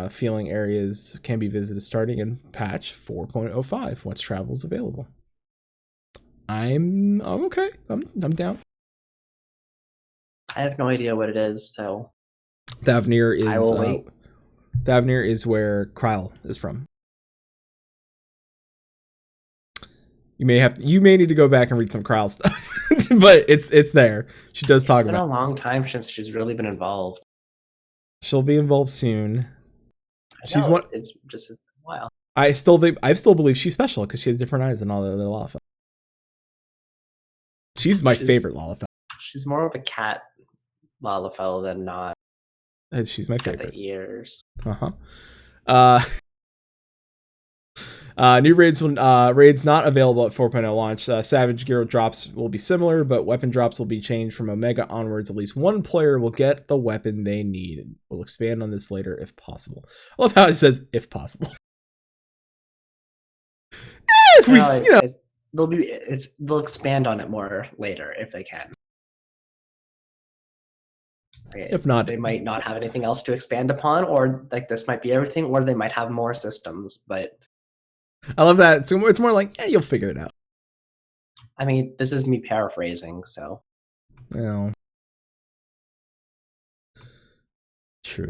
[SPEAKER 1] feeling areas can be visited starting in patch 4.05 once travel is available. I'm okay. I'm down.
[SPEAKER 2] I have no idea what it is, so
[SPEAKER 1] Thavnir is.
[SPEAKER 2] I will wait.
[SPEAKER 1] Thavnir is where Kryle is from. You may need to go back and read some Kryle stuff, but it's there. She does talk
[SPEAKER 2] It's been
[SPEAKER 1] about.
[SPEAKER 2] a long time since she's really been involved.
[SPEAKER 1] She'll be involved soon. She's one.
[SPEAKER 2] It's just a while.
[SPEAKER 1] I still believe she's special because she has different eyes than all the other Lalafell. She's my favorite Lalafell.
[SPEAKER 2] She's more of a cat Lalafell than not.
[SPEAKER 1] She's my
[SPEAKER 2] Got
[SPEAKER 1] favorite.
[SPEAKER 2] the ears.
[SPEAKER 1] New raids not available at 4.0 launch. Savage gear drops will be similar, but weapon drops will be changed from Omega onwards. At least one player will get the weapon they need. We'll expand on this later if possible. I love how it says if possible.
[SPEAKER 2] They'll expand on it more later if they can.
[SPEAKER 1] If not,
[SPEAKER 2] they might not have anything else to expand upon, or like this might be everything, or they might have more systems, but
[SPEAKER 1] I love that. It's more like, you'll figure it out.
[SPEAKER 2] I mean, this is me paraphrasing, so.
[SPEAKER 1] You know. True.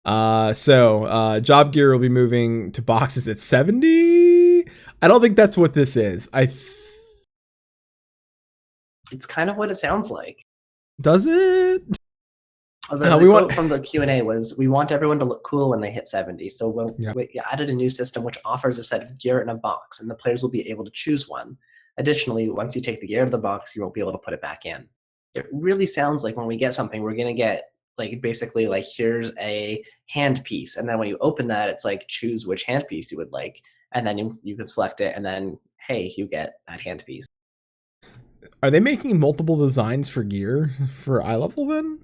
[SPEAKER 1] Job gear will be moving to boxes at 70. I don't think that's what this is.
[SPEAKER 2] It's kind of what it sounds like.
[SPEAKER 1] Does it?
[SPEAKER 2] The quote from the Q&A was, we want everyone to look cool when they hit 70. So we added a new system which offers a set of gear in a box, and the players will be able to choose one. Additionally, once you take the gear out of the box, you won't be able to put it back in. It really sounds like when we get something, we're going to get basically here's a hand piece. And then when you open that, it's like, choose which hand piece you would like. And then you can select it, and then, hey, you get that hand piece.
[SPEAKER 1] Are they making multiple designs for gear for eye level then?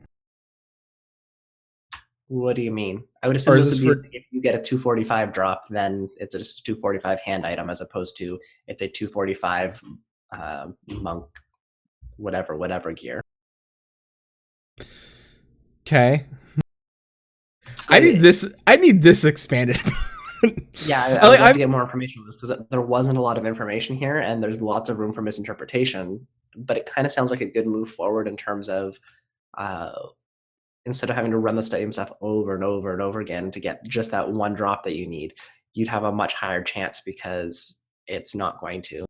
[SPEAKER 2] What do you mean? I would assume this would be if you get a 245 drop, then it's just a 245 hand item as opposed to it's a 245 monk, whatever gear.
[SPEAKER 1] Okay. So I need this expanded.
[SPEAKER 2] Yeah, I'd like to get more information on this because there wasn't a lot of information here, and there's lots of room for misinterpretation. But it kind of sounds like a good move forward in terms of instead of having to run the same stuff over and over and over again to get just that one drop that you need, you'd have a much higher chance because it's not going to.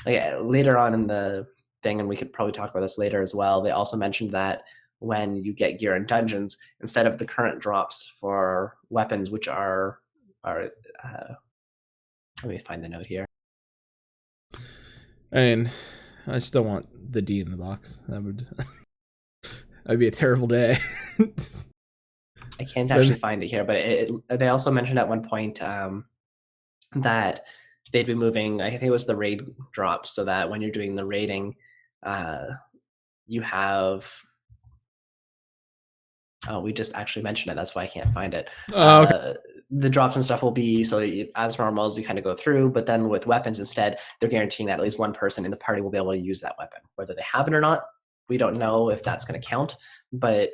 [SPEAKER 2] Later on in the thing, and we could probably talk about this later as well, they also mentioned that when you get gear in dungeons, instead of the current drops for weapons, which are let me find the note here.
[SPEAKER 1] And I still want the D in the box. That'd be a terrible day.
[SPEAKER 2] I can't actually find it here, but they also mentioned at one point that they'd be moving, I think it was the raid drops, so that when you're doing the raiding, you have... Oh, we just actually mentioned it. That's why I can't find it. Okay. The drops and stuff will be as normal as you kind of go through, but then with weapons instead, they're guaranteeing that at least one person in the party will be able to use that weapon. Whether they have it or not, we don't know if that's going to count, but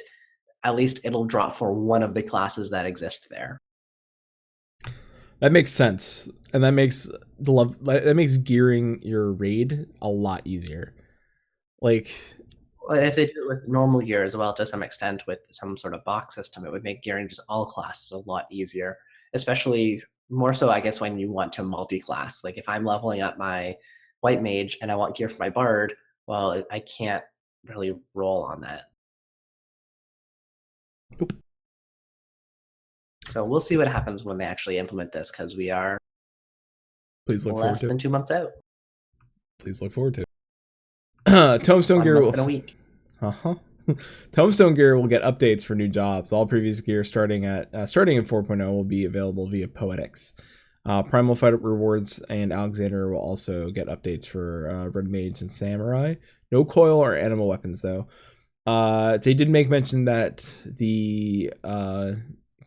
[SPEAKER 2] at least it'll drop for one of the classes that exist there.
[SPEAKER 1] That makes sense, and that makes gearing your raid a lot easier. Like,
[SPEAKER 2] Well, if they do it with normal gear as well, to some extent, with some sort of box system, it would make gearing just all classes a lot easier. Especially more so, I guess, when you want to multi-class. Like if I'm leveling up my white mage and I want gear for my bard, well, I can't really roll on that.
[SPEAKER 1] Nope.
[SPEAKER 2] So we'll see what happens when they actually implement this, because we are
[SPEAKER 1] please look forward
[SPEAKER 2] less
[SPEAKER 1] to
[SPEAKER 2] than
[SPEAKER 1] it.
[SPEAKER 2] 2 months out.
[SPEAKER 1] Please look forward to it. Tombstone
[SPEAKER 2] 1
[SPEAKER 1] gear
[SPEAKER 2] month
[SPEAKER 1] will...
[SPEAKER 2] and a week.
[SPEAKER 1] Tombstone gear will get updates for new jobs. All previous gear starting in 4.0 will be available via Poetics. Primal Fight rewards and Alexander will also get updates for Red Mage and Samurai. No coil or animal weapons though. They did make mention that the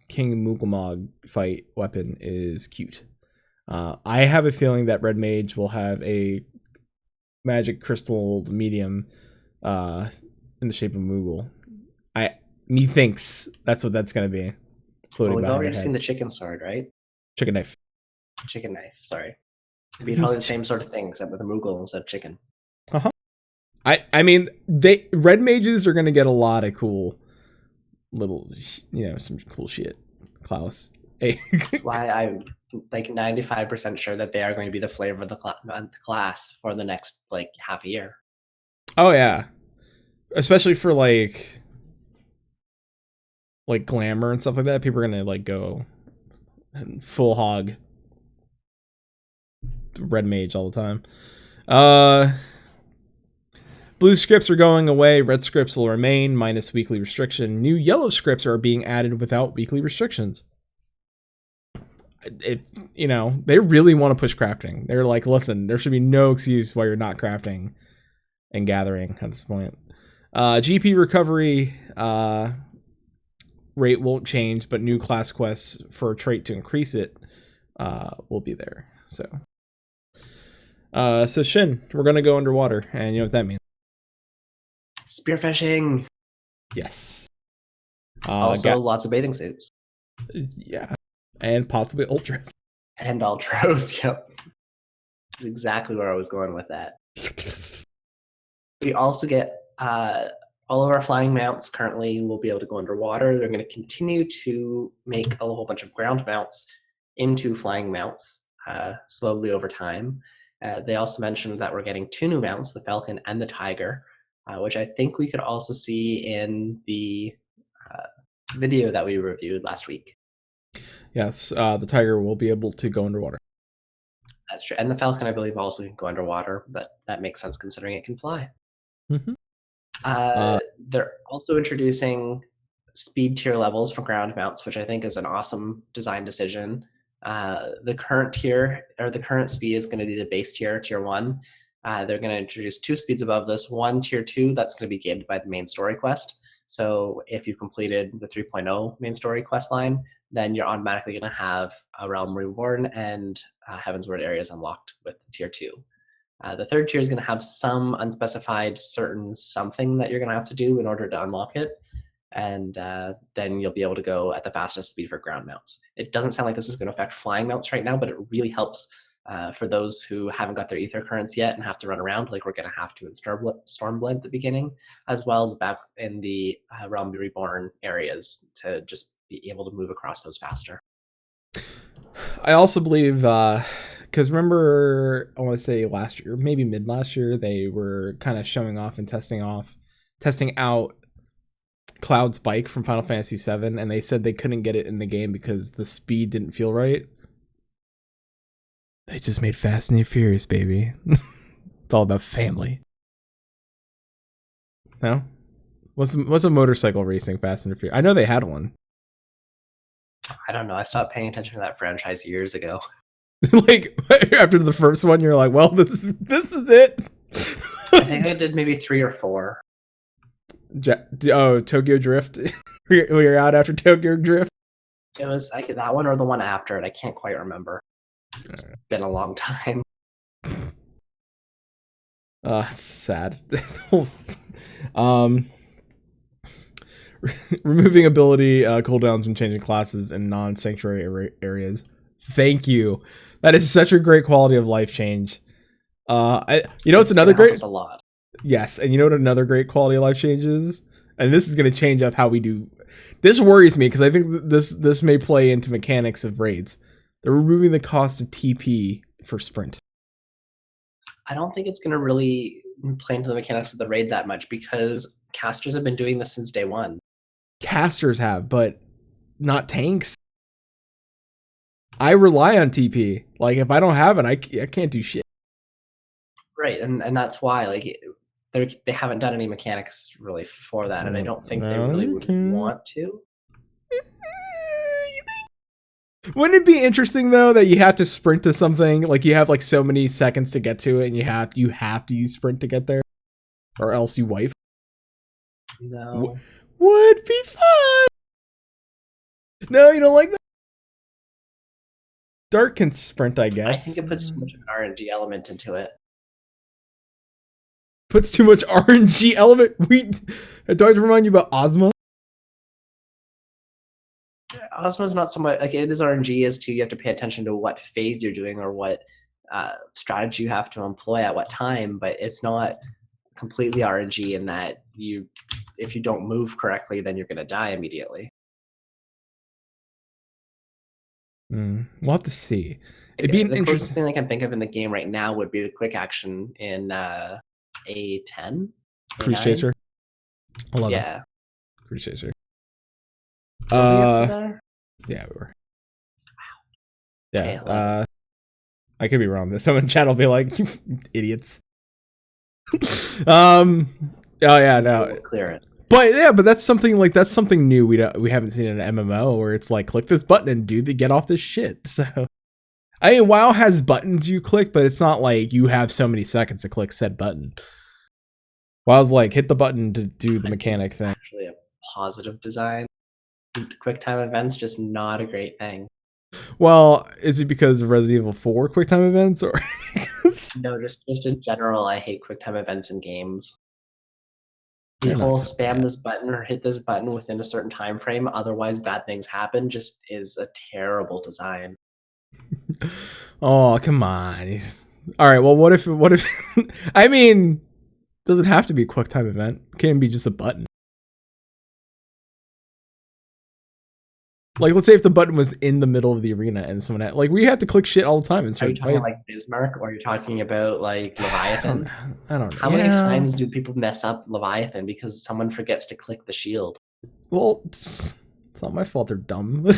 [SPEAKER 1] King Mugelmog fight weapon is cute. I have a feeling that Red Mage will have a magic crystal medium in the shape of Moogle. Methinks that's what that's gonna be.
[SPEAKER 2] Well, we've already seen the chicken sword, right?
[SPEAKER 1] Chicken knife.
[SPEAKER 2] Chicken knife, sorry. It'd be probably the same sort of thing, except with a Moogle instead of chicken.
[SPEAKER 1] I mean, red mages are gonna get a lot of cool little, some cool shit. Klaus. Hey.
[SPEAKER 2] That's why I'm like 95% sure that they are going to be the flavor of the class for the next like half a year.
[SPEAKER 1] Oh yeah, especially for like glamour and stuff like that. People are gonna like go full hog red mage all the time. Blue scripts are going away. Red scripts will remain minus weekly restriction. New yellow scripts are being added without weekly restrictions. They really want to push crafting. They're like, listen, there should be no excuse why you're not crafting and gathering at this point. GP recovery rate won't change, but new class quests for a trait to increase it will be there. So Shin, we're gonna go underwater, and you know what that means.
[SPEAKER 2] Spearfishing.
[SPEAKER 1] Yes.
[SPEAKER 2] Also, lots of bathing suits.
[SPEAKER 1] Yeah, and possibly ultras.
[SPEAKER 2] And ultras. Yep. That's exactly where I was going with that. We also get all of our flying mounts currently will be able to go underwater. They're going to continue to make a whole bunch of ground mounts into flying mounts slowly over time. They also mentioned that we're getting 2 new mounts, the Falcon and the Tiger, which I think we could also see in the video that we reviewed last week.
[SPEAKER 1] Yes, the Tiger will be able to go underwater.
[SPEAKER 2] That's true. And the Falcon, I believe, also can go underwater, but that makes sense considering it can fly.
[SPEAKER 1] Mm-hmm.
[SPEAKER 2] They're also introducing speed tier levels for ground mounts, which I think is an awesome design decision. The current tier, or the current speed, is going to be the base tier, tier 1. They're going to introduce 2 speeds above this. One, tier 2, that's going to be gated by the main story quest. So if you completed the 3.0 main story quest line, then you're automatically going to have a Realm Reborn and Heavensward areas unlocked with tier 2. The third tier is going to have some unspecified certain something that you're going to have to do in order to unlock it. And then you'll be able to go at the fastest speed for ground mounts. It doesn't sound like this is going to affect flying mounts right now, but it really helps for those who haven't got their ether currents yet and have to run around, like we're going to have to in Stormblade at the beginning, as well as back in the Realm Reborn areas to just be able to move across those faster.
[SPEAKER 1] I also believe, because remember, I want to say last year, maybe mid last year, they were kind of showing off and testing out Cloud's bike from Final Fantasy VII, and they said they couldn't get it in the game because the speed didn't feel right. They just made Fast and Furious, baby. It's all about family. No? What's a motorcycle racing Fast and Furious? I know they had one.
[SPEAKER 2] I don't know. I stopped paying attention to that franchise years ago.
[SPEAKER 1] Like after the first one, you're like, well, this is it.
[SPEAKER 2] I think I did maybe 3 or 4.
[SPEAKER 1] Tokyo Drift. We're out after Tokyo Drift.
[SPEAKER 2] It was that one or the one after it. I can't quite remember. It's been a long time.
[SPEAKER 1] It's sad. Removing ability cooldowns when changing classes in non-sanctuary areas. Thank you. That is such a great quality of life change. It's another great.
[SPEAKER 2] A lot.
[SPEAKER 1] Yes, and you know what another great quality of life change is? And this is going to change up how we do. This worries me because I think this may play into mechanics of raids. They're removing the cost of TP for sprint.
[SPEAKER 2] I don't think it's going to really play into the mechanics of the raid that much because casters have been doing this since day one.
[SPEAKER 1] Casters have, but not tanks. I rely on TP. Like, if I don't have it, I can't do shit.
[SPEAKER 2] Right, and that's why, like, they haven't done any mechanics really for that, and I don't think they really would want to.
[SPEAKER 1] Wouldn't it be interesting though that you have to sprint to something, like you have like so many seconds to get to it, and you have to use sprint to get there, or else you wipe?
[SPEAKER 2] No,
[SPEAKER 1] would be fun. No, you don't like that. Dark can sprint, I guess.
[SPEAKER 2] I think it puts too much of an RNG element into it.
[SPEAKER 1] Puts too much RNG element. Do I have to remind you about Ozma?
[SPEAKER 2] Ozma's not so much like it is RNG as to you have to pay attention to what phase you're doing or what strategy you have to employ at what time, but it's not completely RNG in that if you don't move correctly, then you're going to die immediately.
[SPEAKER 1] We'll have to see.
[SPEAKER 2] The closest thing I can think of in the game right now would be the quick action in A10.
[SPEAKER 1] Cruise Chaser. 11.
[SPEAKER 2] Yeah.
[SPEAKER 1] Cruise Chaser.
[SPEAKER 2] Yeah,
[SPEAKER 1] we were.
[SPEAKER 2] Wow.
[SPEAKER 1] Yeah.
[SPEAKER 2] Okay,
[SPEAKER 1] I could be wrong. Someone in chat will be like, "You idiots." Oh yeah, no.
[SPEAKER 2] We'll clear it.
[SPEAKER 1] But that's something new we haven't seen in an MMO where it's like click this button and get off this shit. So I mean, WoW has buttons you click, but it's not like you have so many seconds to click said button. WoW's like hit the button to do the mechanic thing.
[SPEAKER 2] Actually, a positive design. QuickTime events just not a great thing.
[SPEAKER 1] Well, is it because of Resident Evil 4 QuickTime events, or
[SPEAKER 2] no, just in general, I hate QuickTime events in games.
[SPEAKER 1] They're
[SPEAKER 2] The whole
[SPEAKER 1] not so
[SPEAKER 2] spam
[SPEAKER 1] bad.
[SPEAKER 2] this button or hit this button within a certain time frame, otherwise bad things happen, just is a terrible design.
[SPEAKER 1] Oh, come on. All right, well, what if I mean, doesn't have to be a QuickTime event. It can be just a button. Like, let's say if the button was in the middle of the arena and someone had, like, we have to click shit all the time in
[SPEAKER 2] Are you
[SPEAKER 1] certain
[SPEAKER 2] talking
[SPEAKER 1] fights.
[SPEAKER 2] like Bismarck, or are you talking about like Leviathan?
[SPEAKER 1] I don't know.
[SPEAKER 2] How many times do people mess up Leviathan because someone forgets to click the shield?
[SPEAKER 1] Well, it's not my fault they're dumb.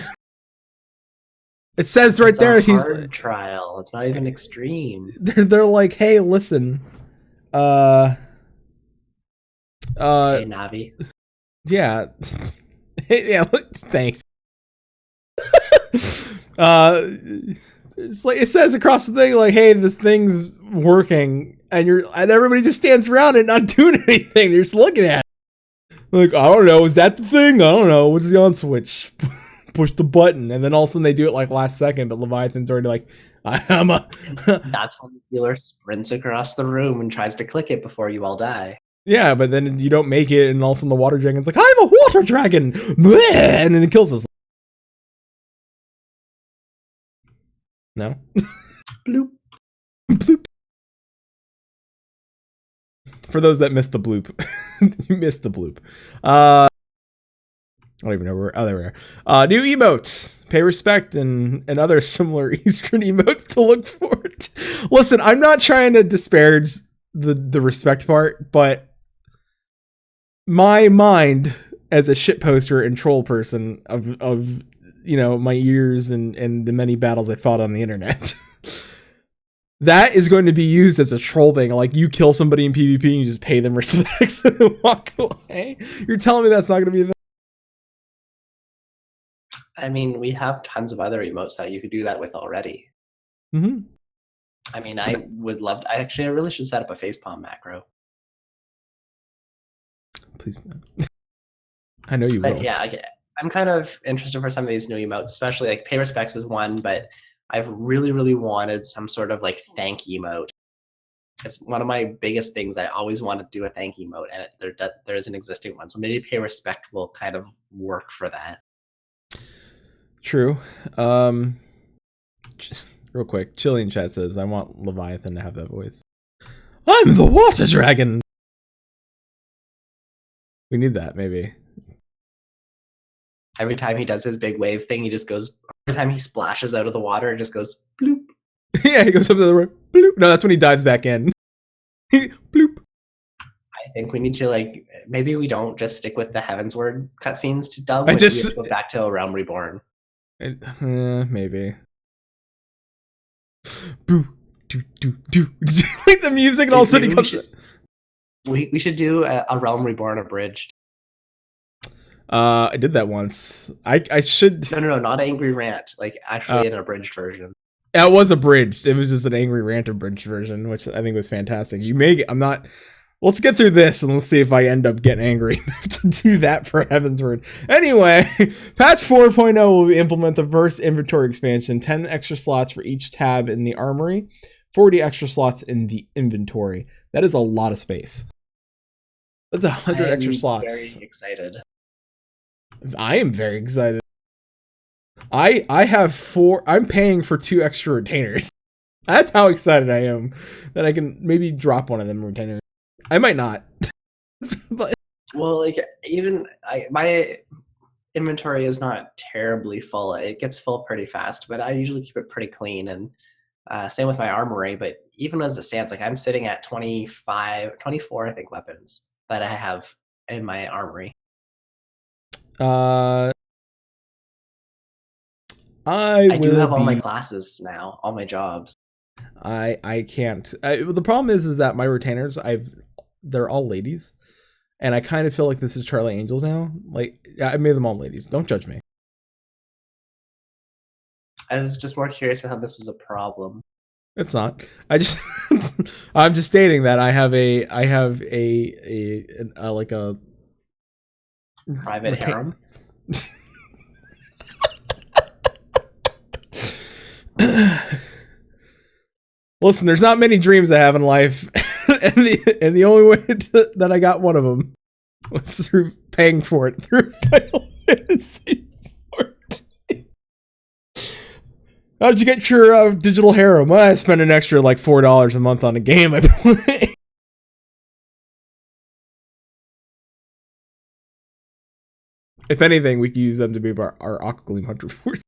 [SPEAKER 1] It says right
[SPEAKER 2] It's
[SPEAKER 1] there
[SPEAKER 2] a
[SPEAKER 1] he's
[SPEAKER 2] hard trial. It's not even extreme.
[SPEAKER 1] they're like, hey, listen.
[SPEAKER 2] Hey, Navi.
[SPEAKER 1] Yeah. Yeah, thanks. It's like it says across the thing, like, hey, this thing's working, and everybody just stands around and not doing anything. They're just looking at it. Like, I don't know, is that the thing? I don't know. What's the on switch? Push the button, and then all of a sudden they do it like last second, but Leviathan's already like, I'm a
[SPEAKER 2] That's when the healer sprints across the room and tries to click it before you all die.
[SPEAKER 1] yeah, but then you don't make it, and all of a sudden the water dragon's like, I'm a water dragon, and then it kills us. No.
[SPEAKER 2] Bloop.
[SPEAKER 1] Bloop. For those that missed the bloop, you missed the bloop. I don't even know where. Oh, there we are. New emotes, pay respect, and other similar Eastern emotes to look forward to. Listen, I'm not trying to disparage the respect part, but my mind as a shit poster and troll person of my years and the many battles I fought on the internet. That is going to be used as a troll thing. Like, you kill somebody in PvP and you just pay them respects and then walk away. You're telling me that's not going to be a thing?
[SPEAKER 2] I mean, we have tons of other emotes that you could do that with already.
[SPEAKER 1] Mm-hmm.
[SPEAKER 2] I mean, I would love to. I really should set up a facepalm macro.
[SPEAKER 1] Please. I know you will.
[SPEAKER 2] But yeah, I'm kind of interested for some of these new emotes, especially like pay respects is one, but I've really, really wanted some sort of like thank emote it's one of my biggest things. I always want to do a thank you emote, and there is an existing one. So maybe pay respect will kind of work for that.
[SPEAKER 1] True. Real quick, Chilean chat says, I want Leviathan to have that voice. I'm the water dragon! We need that, maybe.
[SPEAKER 2] Every time he does his big wave thing, he just goes, every time he splashes out of the water, it just goes bloop.
[SPEAKER 1] Yeah, he goes up to the road. Bloop. No, that's when he dives back in. Bloop.
[SPEAKER 2] I think we need to, like, maybe we don't just stick with the Heavensward cutscenes to dub.
[SPEAKER 1] I
[SPEAKER 2] We
[SPEAKER 1] just-
[SPEAKER 2] have to go back to A Realm Reborn.
[SPEAKER 1] Maybe. Boo. Do, do, do. Like the music and all of a sudden he
[SPEAKER 2] Maybe
[SPEAKER 1] comes...
[SPEAKER 2] we should do a Realm Reborn abridged.
[SPEAKER 1] I did that once. I should...
[SPEAKER 2] No, not Angry Rant. Like, actually an abridged version.
[SPEAKER 1] It was abridged. It was just an Angry Rant abridged version, which I think was fantastic. You may... I'm not... Let's get through this and let's see if I end up getting angry to do that for Heavensward. Anyway, patch 4.0 will implement the first inventory expansion, 10 extra slots for each tab in the armory, 40 extra slots in the inventory. That is a lot of space. That's 100 extra slots.
[SPEAKER 2] Very excited.
[SPEAKER 1] I am very excited. I have 4. I'm paying for 2 extra retainers. That's how excited I am that I can maybe drop one of them retainers. I might not. But
[SPEAKER 2] Well, like, even my inventory is not terribly full. It gets full pretty fast, but I usually keep it pretty clean. And same with my armory. But even as it stands, like, I'm sitting at 24, I think, weapons that I have in my armory.
[SPEAKER 1] I
[SPEAKER 2] do
[SPEAKER 1] will
[SPEAKER 2] have all my
[SPEAKER 1] be-
[SPEAKER 2] classes now, all my jobs.
[SPEAKER 1] I can't. The problem is that my retainers, they're all ladies, and I kind of feel like this is Charlie Angels now. Like, I made them all ladies. Don't judge me.
[SPEAKER 2] I was just more curious on how this was a problem.
[SPEAKER 1] It's not. I just I'm just stating that I have a like a
[SPEAKER 2] Private harem.
[SPEAKER 1] Listen, there's not many dreams I have in life, and the only way that I got one of them was through paying for it through Final Fantasy XIV. How'd you get your digital harem? Well, I spent an extra like $4 a month on a game I play. If anything, we could use them to be our Aqua Gleam Hunter force.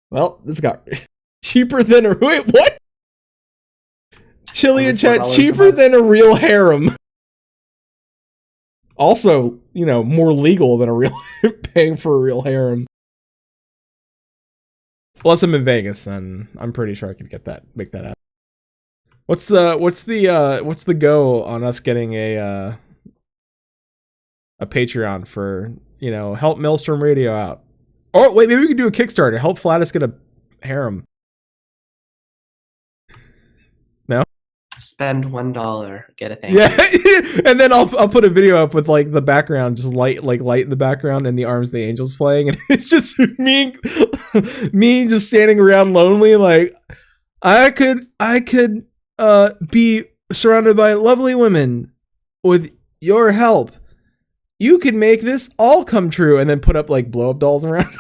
[SPEAKER 1] Well, this got cheaper than a... Wait, what? Chilean chat,
[SPEAKER 2] $4 a
[SPEAKER 1] cheaper
[SPEAKER 2] month.
[SPEAKER 1] than a real harem. Also, you know, more legal than a real... paying for a real harem. Unless I'm in Vegas, and I'm pretty sure I could get that, make that happen. What's the go on us getting a Patreon for, you know, help Maelstrom Radio out? Oh, wait, maybe we could do a Kickstarter. Help Flatus get a harem. No?
[SPEAKER 2] Spend $1, get a thank
[SPEAKER 1] Yeah,
[SPEAKER 2] you.
[SPEAKER 1] and then I'll put a video up with like the background, just light in the background, and the Arms of the Angels playing, and it's just me just standing around lonely, like I could be surrounded by lovely women with your help. You could make this all come true, and then put up like blow up dolls around.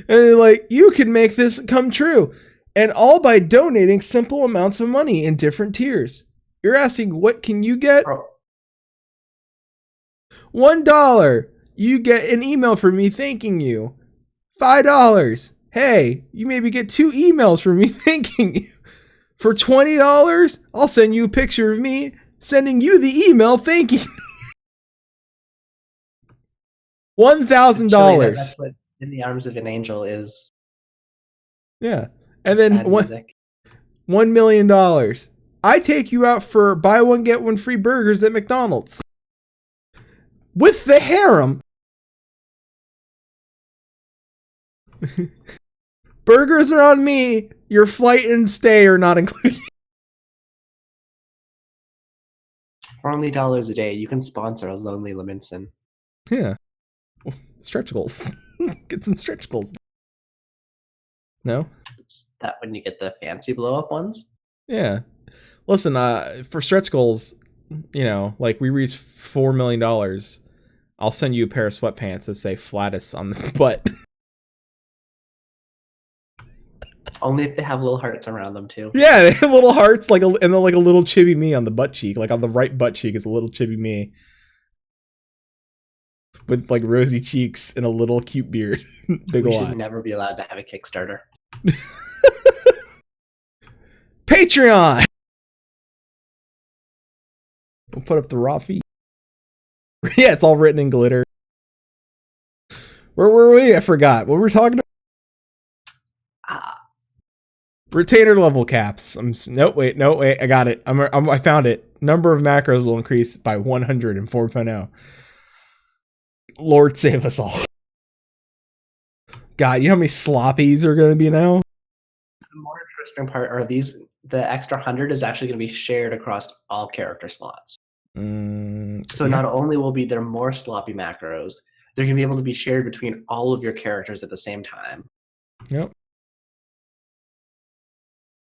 [SPEAKER 1] And like, you can make this come true, and all by donating simple amounts of money in different tiers. You're asking, what can you get?
[SPEAKER 2] Bro,
[SPEAKER 1] $1, you get an email from me thanking you. $5, hey, you maybe get 2 emails from me thanking you. For $20, I'll send you a picture of me sending you the email thanking you. $1,000.
[SPEAKER 2] That's what In the Arms of an Angel is.
[SPEAKER 1] Yeah. And then
[SPEAKER 2] Sad music.
[SPEAKER 1] $1 million. I take you out for buy one, get one free burgers at McDonald's. With the harem. Burgers are on me. Your flight and stay are not included.
[SPEAKER 2] For only $1 a day, you can sponsor a Lonely Leminson.
[SPEAKER 1] Yeah. Stretch goals. Get some stretch goals. No?
[SPEAKER 2] Is that when you get the fancy blow up ones?
[SPEAKER 1] Yeah. Listen, for stretch goals, you know, like we reach $4 million, I'll send you a pair of sweatpants that say Flatus on the butt.
[SPEAKER 2] Only if they have little hearts around them too.
[SPEAKER 1] Yeah, they have little hearts, and then like a little chibi me on the butt cheek. Like on the right butt cheek is a little chibi me. With like rosy cheeks and a little cute beard. Big
[SPEAKER 2] We
[SPEAKER 1] ol'
[SPEAKER 2] should
[SPEAKER 1] eye.
[SPEAKER 2] never be allowed to have a Kickstarter.
[SPEAKER 1] Patreon! We'll put up the raw feed. Yeah, it's all written in glitter. Where were we? I forgot. What were we talking about?
[SPEAKER 2] Ah,
[SPEAKER 1] Retainer level caps. No, wait. I got it. I found it. Number of macros will increase by 100 in 4.0. Lord save us all. God, you know how many sloppies are going to be now?
[SPEAKER 2] the more interesting part are the extra 100 is actually going to be shared across all character slots. So
[SPEAKER 1] Yeah.
[SPEAKER 2] not only will be there more sloppy macros, they're going to be able to be shared between all of your characters at the same time.
[SPEAKER 1] Yep.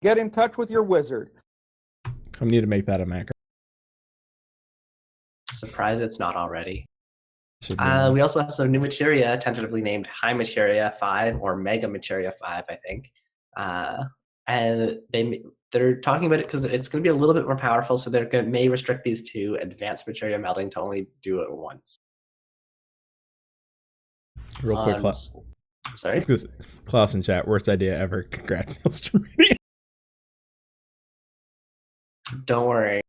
[SPEAKER 4] Get in touch with your wizard.
[SPEAKER 1] I need to make that a macro.
[SPEAKER 2] Surprised it's not already.
[SPEAKER 1] Should be.
[SPEAKER 2] We also have some new materia, tentatively named High Materia 5 or Mega Materia 5, I think. And they're talking about it because it's going to be a little bit more powerful, so they may restrict these to Advanced Materia Melding to only do it once.
[SPEAKER 1] Real quick,
[SPEAKER 2] Sorry?
[SPEAKER 1] Klaus in chat, worst idea ever. Congrats, Maelstrom.
[SPEAKER 2] Don't worry.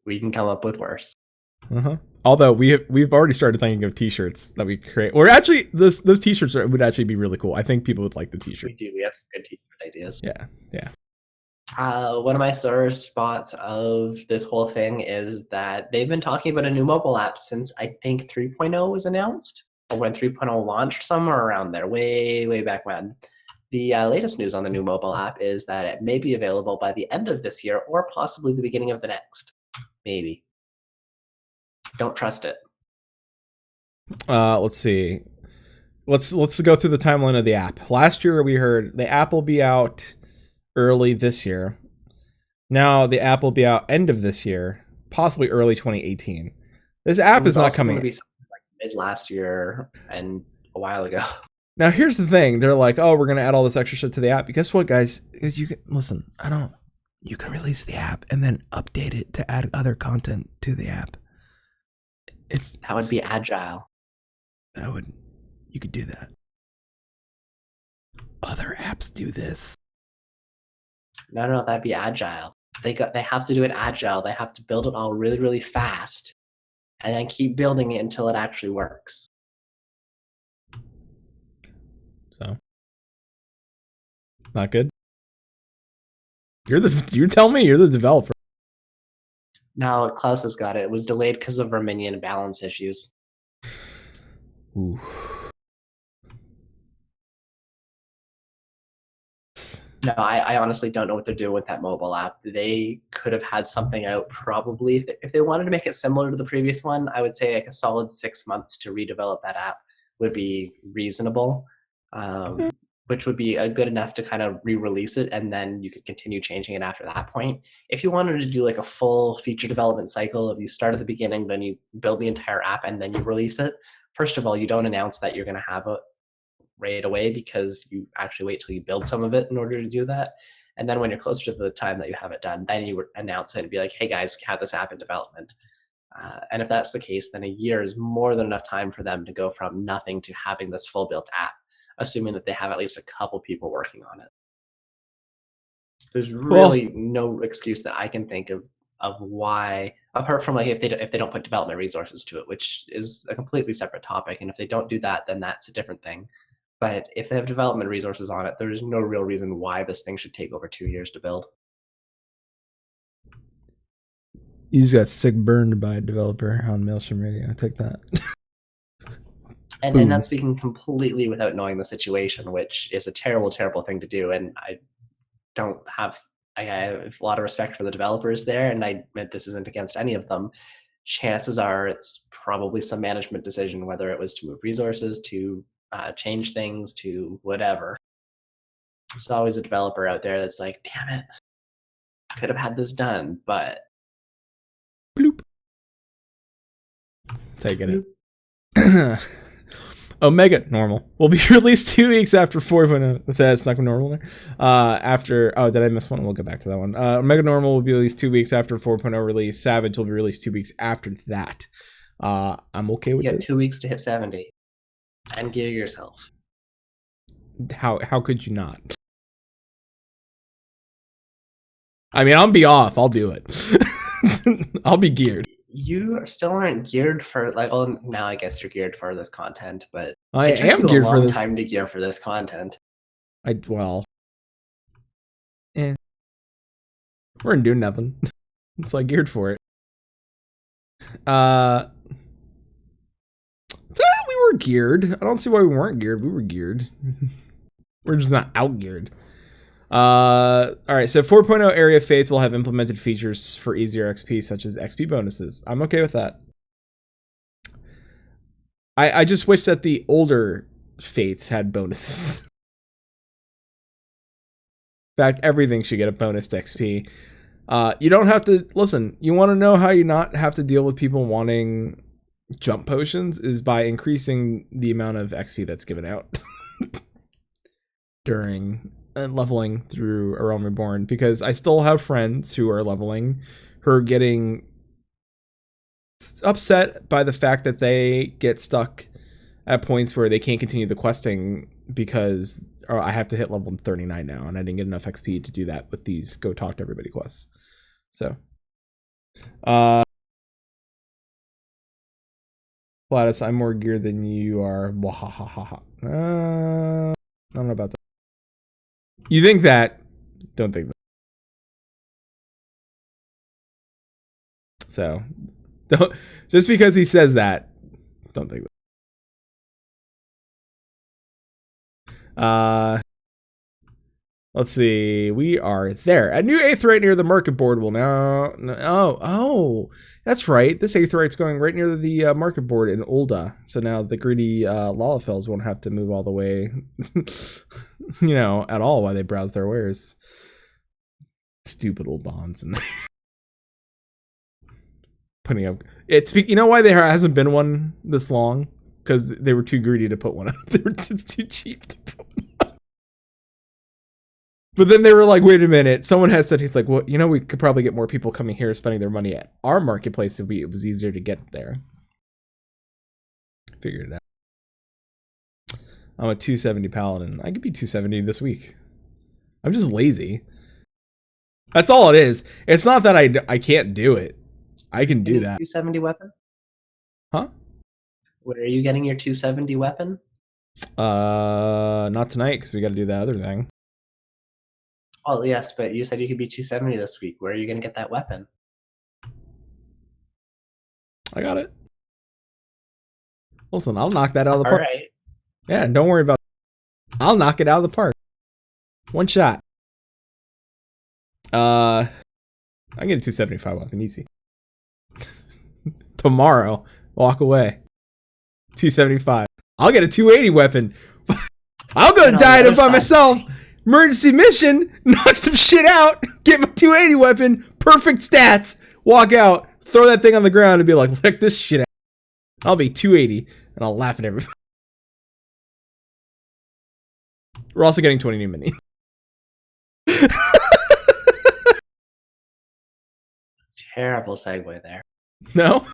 [SPEAKER 2] We can come up with worse.
[SPEAKER 1] Uh-huh. Although we've already started thinking of t-shirts that we create. Or actually, those t-shirts would actually be really cool. I think people would like the
[SPEAKER 2] We
[SPEAKER 1] t-shirt.
[SPEAKER 2] do. We have some good t-shirt ideas.
[SPEAKER 1] Yeah.
[SPEAKER 2] One of my sore spots of this whole thing is that they've been talking about a new mobile app since I think 3.0 was announced, or when 3.0 launched, somewhere around there, way back when. The latest news on the new mobile app is that it may be available by the end of this year or possibly the beginning of the next. Maybe. Don't trust it.
[SPEAKER 1] Let's see. Let's go through the timeline of the app. Last year we heard the app will be out early this year. Now the app will be out end of this year, possibly early 2018. This app is not coming.
[SPEAKER 2] It was something like mid last year and a while ago.
[SPEAKER 1] Now here's the thing: they're like, "Oh, we're gonna add all this extra shit to the app." But guess what, guys? You can listen. You can release the app and then update it to add other content to the app.
[SPEAKER 2] That would be agile.
[SPEAKER 1] You could do that. Other apps do this.
[SPEAKER 2] No, that'd be agile. They have to do it agile. They have to build it all really fast, and then keep building it until it actually works.
[SPEAKER 1] So, not good. You tell me. You're the developer.
[SPEAKER 2] Now Klaus has got it. It was delayed because of our minion balance issues.
[SPEAKER 1] Ooh.
[SPEAKER 2] No, I honestly don't know what they're doing with that mobile app. They could have had something out probably if they wanted to make it similar to the previous one. I would say like a solid 6 months to redevelop that app would be reasonable, which would be good enough to kind of re-release it, and then you could continue changing it after that point. If you wanted to do like a full feature development cycle of you start at the beginning, then you build the entire app, and then you release it, first of all, you don't announce that you're going to have it right away because you actually wait till you build some of it in order to do that. And then when you're closer to the time that you have it done, then you announce it and be like, hey guys, we have this app in development. And if that's the case, then a year is more than enough time for them to go from nothing to having this full built app, assuming that they have at least a couple people working on it. There's really no excuse that I can think of why, apart from like if they don't put development resources to it, which is a completely separate topic. And if they don't do that, then that's a different thing. But if they have development resources on it, there's no real reason why this thing should take over 2 years to build.
[SPEAKER 1] You just got sick burned by a developer on Maelstrom Radio. Take that.
[SPEAKER 2] And that's speaking completely without knowing the situation, which is a terrible thing to do. And I have a lot of respect for the developers there, and I admit this isn't against any of them. Chances are it's probably some management decision, whether it was to move resources, to change things, to whatever. There's always a developer out there that's like, damn it, could have had this done, but
[SPEAKER 1] Bloop. Taking it. Omega Normal will be released 2 weeks after 4.0. It's not normal there. Did I miss one? We'll get back to that one. Omega Normal will be released 2 weeks after 4.0 release. Savage will be released 2 weeks after that. I'm okay with
[SPEAKER 2] you
[SPEAKER 1] it.
[SPEAKER 2] got 2 weeks to hit 70 and gear yourself.
[SPEAKER 1] How could you not? I mean, I'll be off. I'll do it. I'll be geared.
[SPEAKER 2] You still aren't geared for now I guess you're geared for this content, but
[SPEAKER 1] I
[SPEAKER 2] it took
[SPEAKER 1] am
[SPEAKER 2] you
[SPEAKER 1] geared
[SPEAKER 2] a
[SPEAKER 1] for
[SPEAKER 2] long
[SPEAKER 1] this.
[SPEAKER 2] time to gear for this content.
[SPEAKER 1] We're doing nothing. It's like geared for it. We were geared. I don't see why we weren't geared. We were geared. We're just not out geared. All right, so 4.0 Area Fates will have implemented features for easier XP, such as XP bonuses. I'm okay with that. I just wish that the older Fates had bonuses. In fact, everything should get a bonus to XP. You don't have to listen. You want to know how you not have to deal with people wanting jump potions is by increasing the amount of XP that's given out during leveling through A Realm Reborn, because I still have friends who are leveling who are getting upset by the fact that they get stuck at points where they can't continue the questing because I have to hit level 39 now and I didn't get enough XP to do that with these go talk to everybody quests. So Gladys, I'm more geared than you are. I don't know about that. You think that? Don't think that. So, don't, just because he says that, don't think that. Let's see. We are there. A new aetheryte near the market board will now. Oh, that's right. This aetheryte's going right near the market board in Ul'dah. So now the greedy Lalafels won't have to move all the way, at all while they browse their wares. Stupid old bonds and putting up. It's you know why there hasn't been one this long? Because they were too greedy to put one up. It's too cheap to put one up. But then they were like, wait a minute. Someone has said, he's like, well, we could probably get more people coming here spending their money at our marketplace if it was easier to get there. Figured it out. I'm a 270 paladin. I could be 270 this week. I'm just lazy. That's all it is. It's not that I can't do it. I can do that.
[SPEAKER 2] 270 weapon?
[SPEAKER 1] Huh?
[SPEAKER 2] Where are you getting your 270 weapon?
[SPEAKER 1] Not tonight because we got to do that other thing.
[SPEAKER 2] Oh yes, but you said you could be 270 this week. Where are you going to get that weapon?
[SPEAKER 1] I got it. Listen, I'll knock that out of the park.
[SPEAKER 2] All right.
[SPEAKER 1] Yeah, don't worry about it. I'll knock it out of the park. One shot. I get a 275 weapon easy. Tomorrow, walk away. 275. I'll get a 280 weapon. I'll go dive it by myself. Emergency mission, knock some shit out, get my 280 weapon, perfect stats, walk out, throw that thing on the ground and be like, lick this shit out. I'll be 280 and I'll laugh at everybody. We're also getting 20 new minis.
[SPEAKER 2] Terrible segue there.
[SPEAKER 1] No?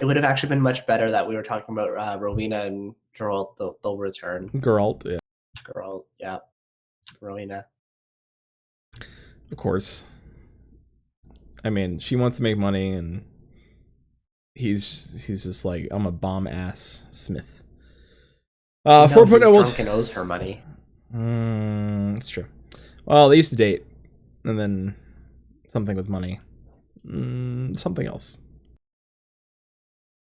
[SPEAKER 2] It would have actually been much better that we were talking about Rowena and Geralt. They'll return.
[SPEAKER 1] Geralt, yeah.
[SPEAKER 2] Geralt, yeah. Rowena.
[SPEAKER 1] Of course. I mean, she wants to make money, and he's just like, I'm a bomb ass smith. 4.0
[SPEAKER 2] will drunk and owes her money.
[SPEAKER 1] It's true. Well, they used to date, and then something with money. Something else.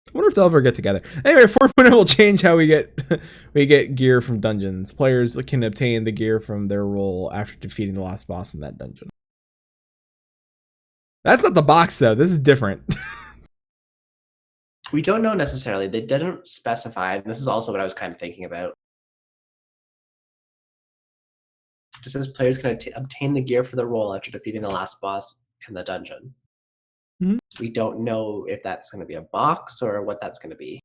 [SPEAKER 1] I wonder if they'll ever get together. Anyway, 4.0 will change how we get gear from dungeons. Players can obtain the gear from their role after defeating the last boss in that dungeon. That's not the box, though. This is different.
[SPEAKER 2] We don't know necessarily. They didn't specify. And this is also what I was kind of thinking about. It says players can obtain the gear for the role after defeating the last boss in the dungeon.
[SPEAKER 1] Mhm.
[SPEAKER 2] We don't know if that's going to be a box or what that's going to be.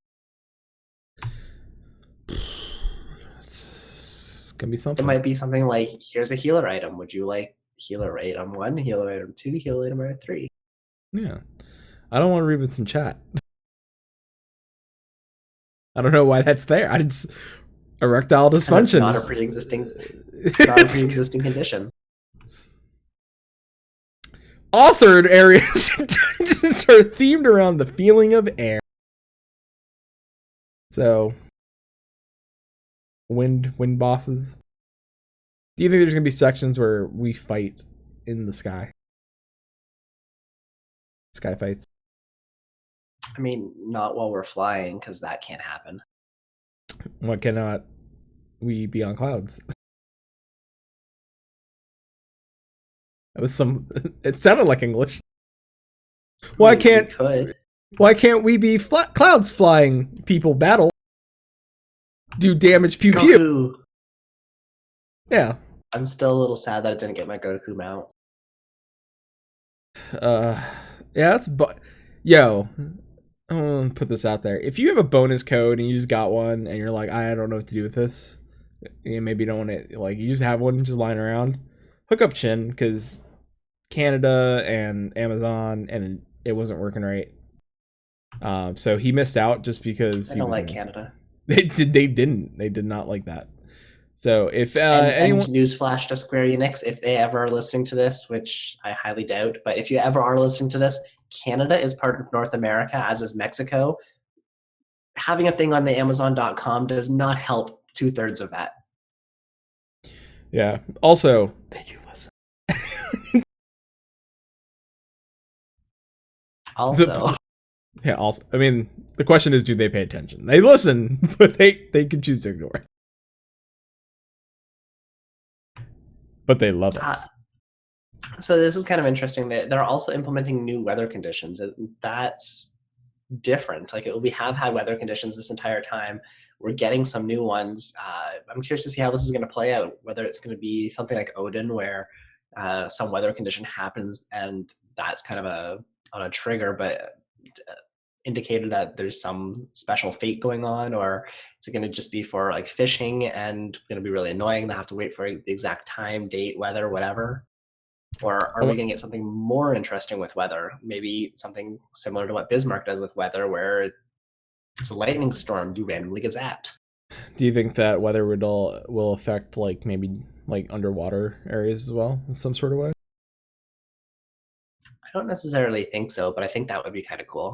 [SPEAKER 1] It's gonna be
[SPEAKER 2] It
[SPEAKER 1] something.
[SPEAKER 2] might be something like, here's a healer item. Would you like healer item 1, healer item 2, healer item 3?
[SPEAKER 1] Yeah. I don't want to read what's in chat. I don't know why that's there. I didn't. Erectile
[SPEAKER 2] And it's
[SPEAKER 1] dysfunction.
[SPEAKER 2] not a pre-existing condition.
[SPEAKER 1] Authored areas in dungeons are themed around the feeling of air. So, wind bosses. Do you think there's gonna be sections where we fight in the sky? Sky fights.
[SPEAKER 2] I mean, not while we're flying, because that can't happen.
[SPEAKER 1] Why cannot we be on clouds? That was some. It sounded like English. Why
[SPEAKER 2] We
[SPEAKER 1] can't
[SPEAKER 2] could.
[SPEAKER 1] we be clouds flying people battle? Do damage pew pew.
[SPEAKER 2] Goku.
[SPEAKER 1] Yeah.
[SPEAKER 2] I'm still a little sad that I didn't get my Goku mount.
[SPEAKER 1] Yeah, that's yo. I'm gonna put this out there. If you have a bonus code and you just got one and you're like, I don't know what to do with this, and maybe you don't want to, like, you just have one just lying around, hook up Chin, because Canada and Amazon, and it wasn't working right. So he missed out just because
[SPEAKER 2] I
[SPEAKER 1] he
[SPEAKER 2] don't
[SPEAKER 1] was
[SPEAKER 2] like Canada.
[SPEAKER 1] They did not like that. So if
[SPEAKER 2] And
[SPEAKER 1] anyone,
[SPEAKER 2] newsflash to Square Enix, if they ever are listening to this, which I highly doubt, but if you ever are listening to this, Canada is part of North America, as is Mexico. Having a thing on the Amazon.com does not help 2/3 of that.
[SPEAKER 1] yeah. Also, they do listen.
[SPEAKER 2] Also,
[SPEAKER 1] Yeah, also, I mean, the question is, do they pay attention? They listen, but they can choose to ignore it. But they love us.
[SPEAKER 2] so this is kind of interesting. They're also implementing new weather conditions. That's different. Like, we have had weather conditions this entire time. We're getting some new ones. I'm curious to see how this is going to play out, whether it's going to be something like Odin, where some weather condition happens and that's kind of on a trigger, but indicated that there's some special fate going on, or is it going to just be for like fishing and going to be really annoying? They have to wait for the exact time, date, weather, whatever. Or are we going to get something more interesting with weather? Maybe something similar to what Bismarck does with weather, where it's a lightning storm, you randomly get zapped.
[SPEAKER 1] Do you think that weather will affect, like, maybe like underwater areas as well in some sort of way?
[SPEAKER 2] I don't necessarily think so, but I think that would be kind of cool.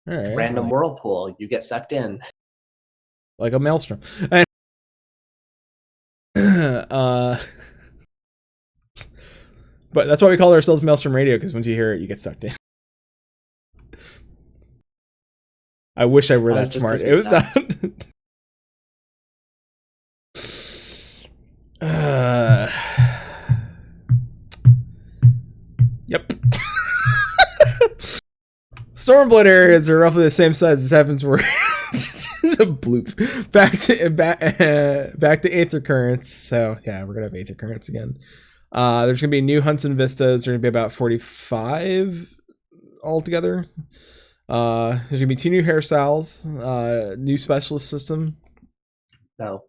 [SPEAKER 1] All right,
[SPEAKER 2] Random whirlpool, you get sucked in.
[SPEAKER 1] like a maelstrom. But that's why we call ourselves Maelstrom Radio, because once you hear it, you get sucked in. I wish I were that
[SPEAKER 2] just
[SPEAKER 1] smart.
[SPEAKER 2] 'cause we
[SPEAKER 1] It was
[SPEAKER 2] suck.
[SPEAKER 1] that. Yep. Stormblade areas are roughly the same size as Heavensward. A bloop. Back to Aether Currents. So yeah, we're gonna have Aether Currents again. There's gonna be new hunts and vistas. There's gonna be about 45 altogether. There's gonna be 2 new hairstyles. New specialist system.
[SPEAKER 2] No.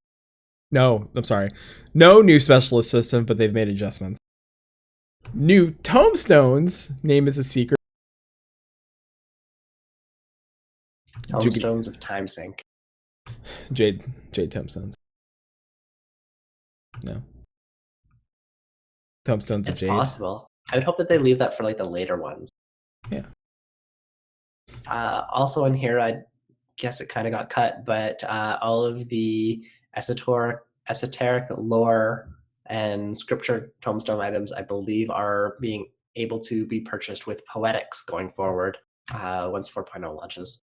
[SPEAKER 1] No, I'm sorry. No new specialist system, but they've made adjustments. New tomestones. Name is a secret.
[SPEAKER 2] Tomestones of Time Sync.
[SPEAKER 1] Jade tomestones. No. Tomestones of
[SPEAKER 2] It's
[SPEAKER 1] Jade.
[SPEAKER 2] possible. I would hope that they leave that for like the later ones.
[SPEAKER 1] Yeah.
[SPEAKER 2] Also in here, I guess it kind of got cut, but all of the esoteric lore and scripture tombstone items, I believe, are being able to be purchased with Poetics going forward once 4.0 launches.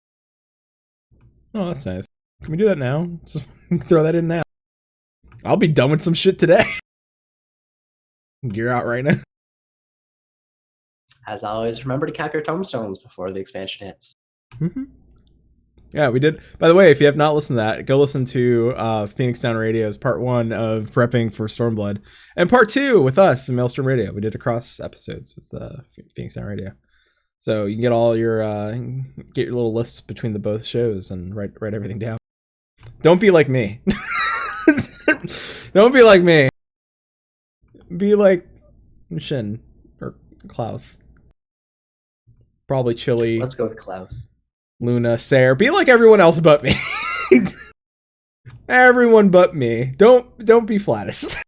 [SPEAKER 1] Oh, that's nice. Can we do that now? Just throw that in now. I'll be done with some shit today. Gear out right now.
[SPEAKER 2] As always, remember to cap your tombstones before the expansion hits.
[SPEAKER 1] Mm-hmm. Yeah, we did. By the way, if you have not listened to that, go listen to Phoenix Down Radio's part 1 of prepping for Stormblood, and part 2 with us in Maelstrom Radio. We did a cross episodes with Phoenix Down Radio, so you can get all your get your little lists between the both shows and write everything down. Don't be like me. Don't be like me. Be like Shin or Klaus. Probably Chili.
[SPEAKER 2] Let's go with Klaus.
[SPEAKER 1] Luna, Sarah, be like everyone else but me. Everyone but me. Don't be Flatus.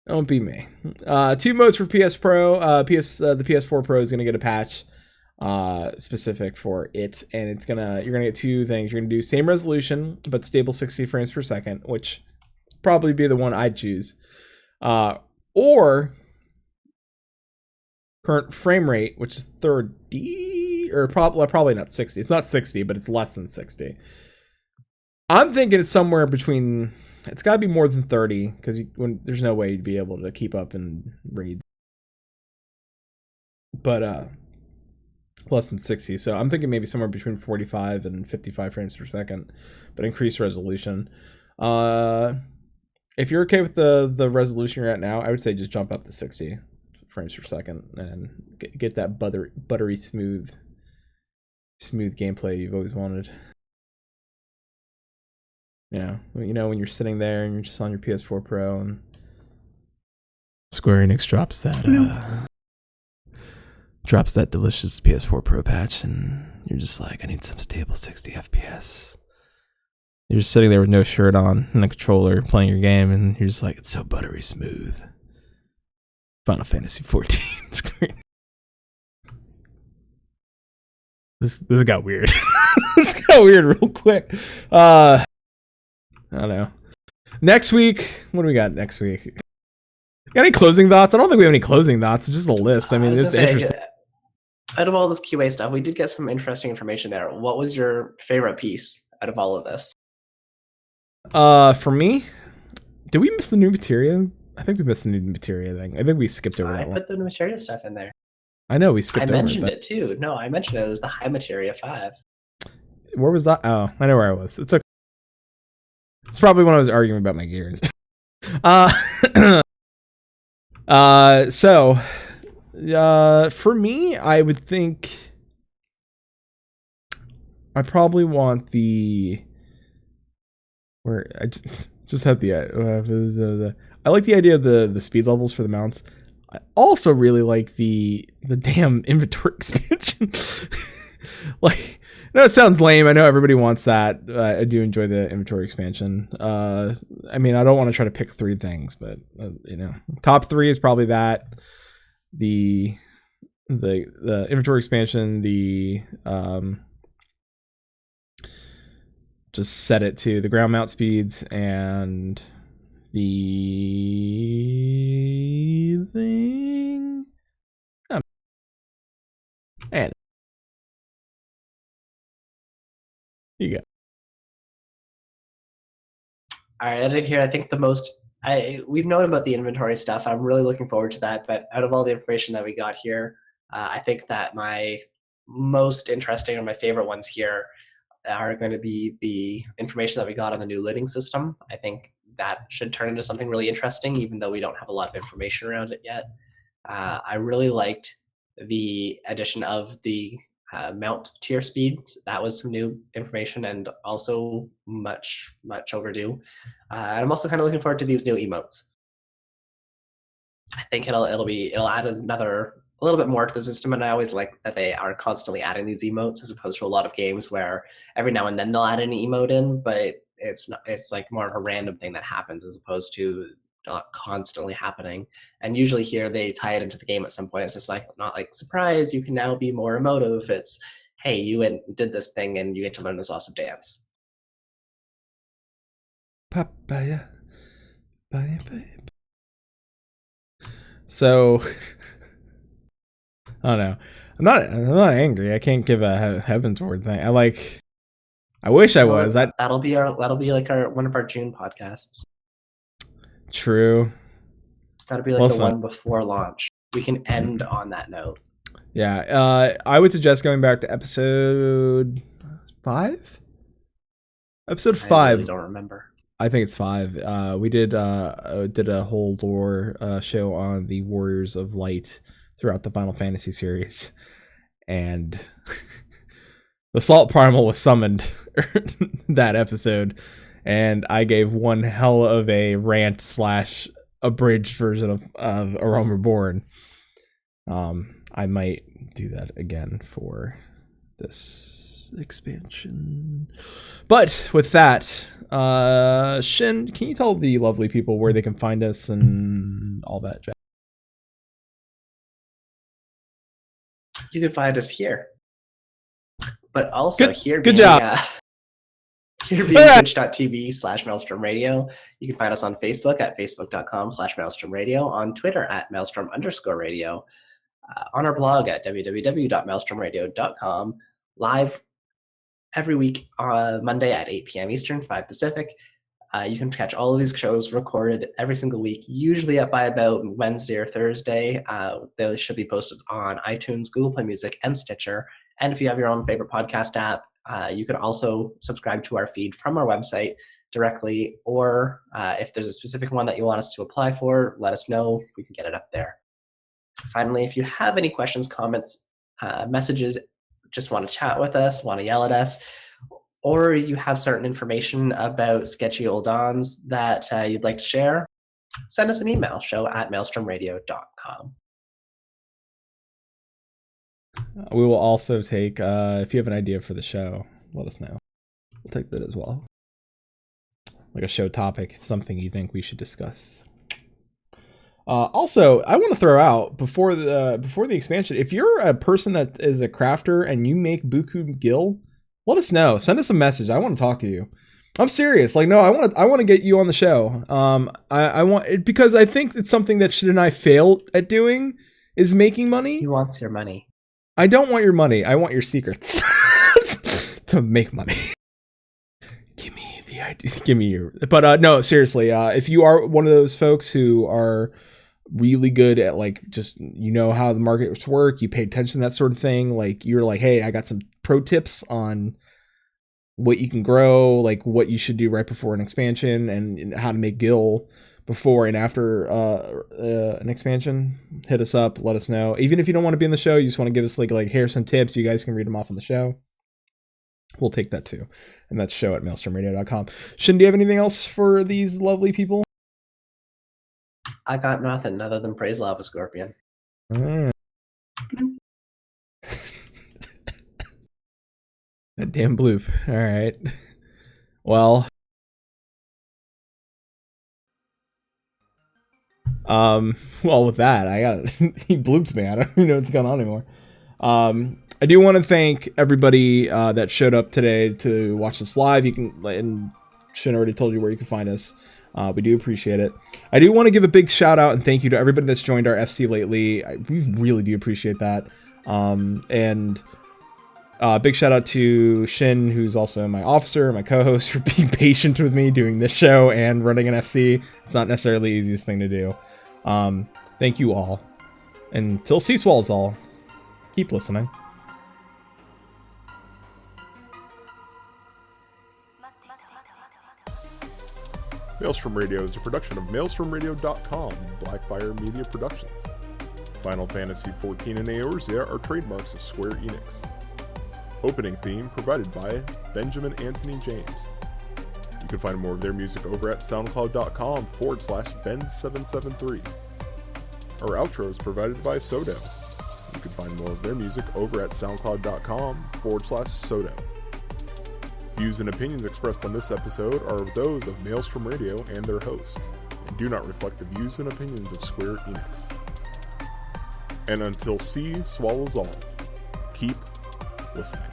[SPEAKER 1] Don't be me. 2 modes for PS Pro. The PS4 Pro is gonna get a patch specific for it, and you're gonna get 2 things. You're gonna do same resolution but stable 60 frames per second, which probably be the one I'd choose. Or current frame rate, which is 30, or probably not 60. It's not 60, but it's less than 60. I'm thinking it's somewhere between. It's got to be more than 30 because there's no way you'd be able to keep up in raids. But less than 60. So I'm thinking maybe somewhere between 45 and 55 frames per second, but increased resolution. If you're okay with the resolution you're at now, I would say just jump up to 60 frames per second and get that buttery smooth gameplay you've always wanted. You know when you're sitting there and you're just on your PS4 Pro and Square Enix drops that delicious PS4 Pro patch, and you're just like, I need some stable 60 FPS. You're just sitting there with no shirt on and a controller playing your game, and you're just like, it's so buttery smooth. Final Fantasy 14 screen. This got weird. This got weird real quick. I don't know. Next week, what do we got next week? Got any closing thoughts? I don't think we have any closing thoughts. It's just a list. I mean, it's interesting.
[SPEAKER 2] Out of all this QA stuff, we did get some interesting information there. What was your favorite piece out of all of this?
[SPEAKER 1] For me, did we miss the new materia? I think we missed the new materia thing. I think we skipped over that one.
[SPEAKER 2] I put the new materia stuff in there.
[SPEAKER 1] I know we skipped over it.
[SPEAKER 2] I mentioned it too. No, I mentioned it was the high materia 5.
[SPEAKER 1] Where was that? Oh, I know where I was. It's okay. It's probably when I was arguing about my gears. So for me, I would think I probably want the where I just had the I like the idea of the speed levels for the mounts. I also really like the damn inventory expansion. Like, I know it sounds lame. I know everybody wants that. I do enjoy the inventory expansion. I mean, I don't want to try to pick 3 things, but top 3 is probably that. The inventory expansion, just set it to the ground mount speeds, and the thing. And you go.
[SPEAKER 2] All right, I did hear. I think the most we've known about the inventory stuff. I'm really looking forward to that. But out of all the information that we got here, I think that my most interesting or my favorite ones here are going to be the information that we got on the new looting system. I think that should turn into something really interesting, even though we don't have a lot of information around it yet. I really liked the addition of the mount tier speeds. That was some new information and also much overdue. And I'm also kind of looking forward to these new emotes. I think it'll add a little bit more to the system, and I always like that they are constantly adding these emotes as opposed to a lot of games where every now and then they'll add an emote in, but it's like more of a random thing that happens as opposed to not constantly happening. And usually here they tie it into the game at some point. It's just like, not like, surprise, you can now be more emotive. It's, hey, you went and did this thing and you get to learn this awesome dance.
[SPEAKER 1] Papaya. So I don't know. I'm not angry. I can't give a Heaven's Ward thing. I wish I was.
[SPEAKER 2] That'll be like one of our June podcasts.
[SPEAKER 1] True.
[SPEAKER 2] It's gotta be like the one before launch. We can end on that note.
[SPEAKER 1] Yeah, I would suggest going back to episode 5. Episode 5.
[SPEAKER 2] I really don't remember.
[SPEAKER 1] I think it's 5. We did a whole lore show on the Warriors of Light throughout the Final Fantasy series, and the Salt Primal was summoned that episode, and I gave one hell of a rant / abridged version of A Realm Reborn. I might do that again for this expansion. But with that, Shin, can you tell the lovely people where they can find us and all that jazz?
[SPEAKER 2] You can find us here. But also
[SPEAKER 1] good job.
[SPEAKER 2] Here being twitch.tv/Maelstrom Radio. You can find us on Facebook at facebook.com/Maelstrom Radio, on Twitter at Maelstrom_radio, on our blog at www.maelstromradio.com, live every week on Monday at 8 p.m. Eastern, 5 Pacific. You can catch all of these shows recorded every single week, usually up by about Wednesday or Thursday. They should be posted on iTunes, Google Play Music, and Stitcher. And if you have your own favorite podcast app, you can also subscribe to our feed from our website directly, or if there's a specific one that you want us to apply for, let us know. We can get it up there. Finally, if you have any questions, comments, messages, just want to chat with us, want to yell at us, or you have certain information about sketchy old dons that you'd like to share, send us an email, show@maelstromradio.com.
[SPEAKER 1] We will also take, if you have an idea for the show, let us know. We'll take that as well. Like a show topic, something you think we should discuss. Also, I want to throw out before the expansion, if you're a person that is a crafter and you make Buku Gil, let us know. Send us a message. I want to talk to you. I'm serious. Like, no, I want to get you on the show. I want it because I think it's something that Shin and I failed at doing is making money.
[SPEAKER 2] He wants your money.
[SPEAKER 1] I don't want your money. I want your secrets to make money. Give me the idea. Give me your. But no, seriously. If you are one of those folks who are really good at like just how the markets work, you pay attention to that sort of thing. Like you're like, hey, I got some pro tips on what you can grow, like what you should do right before an expansion, and how to make Gil before and after an expansion. Hit us up, let us know. Even if you don't want to be in the show, you just want to give us like here's some tips, you guys can read them off on the show. We'll take that too. And that's show@maelstromradio.com. Shin, do you have anything else for these lovely people?
[SPEAKER 2] I got nothing other than praise Lava Scorpion.
[SPEAKER 1] That damn bloop. All right. Well, with that, I got he bloops me. I don't even know what's going on anymore. I do want to thank everybody that showed up today to watch this live. You can, and Shin already told you where you can find us. We do appreciate it. I do want to give a big shout out and thank you to everybody that's joined our FC lately. We really do appreciate that. And big shout out to Shin, who's also my officer, my co-host, for being patient with me doing this show and running an FC. It's not necessarily the easiest thing to do. Thank you all. Until Seaswall's all, keep listening.
[SPEAKER 3] Maelstrom Radio is a production of MaelstromRadio.com and Blackfire Media Productions. Final Fantasy XIV and Eorzea are trademarks of Square Enix. Opening theme provided by Benjamin Anthony James. You can find more of their music over at soundcloud.com/Ben773. Our outro is provided by Sodo. You can find more of their music over at soundcloud.com/Sodo. Views and opinions expressed on this episode are those of Maelstrom Radio and their hosts, and do not reflect the views and opinions of Square Enix. And until sea swallows all, keep listening.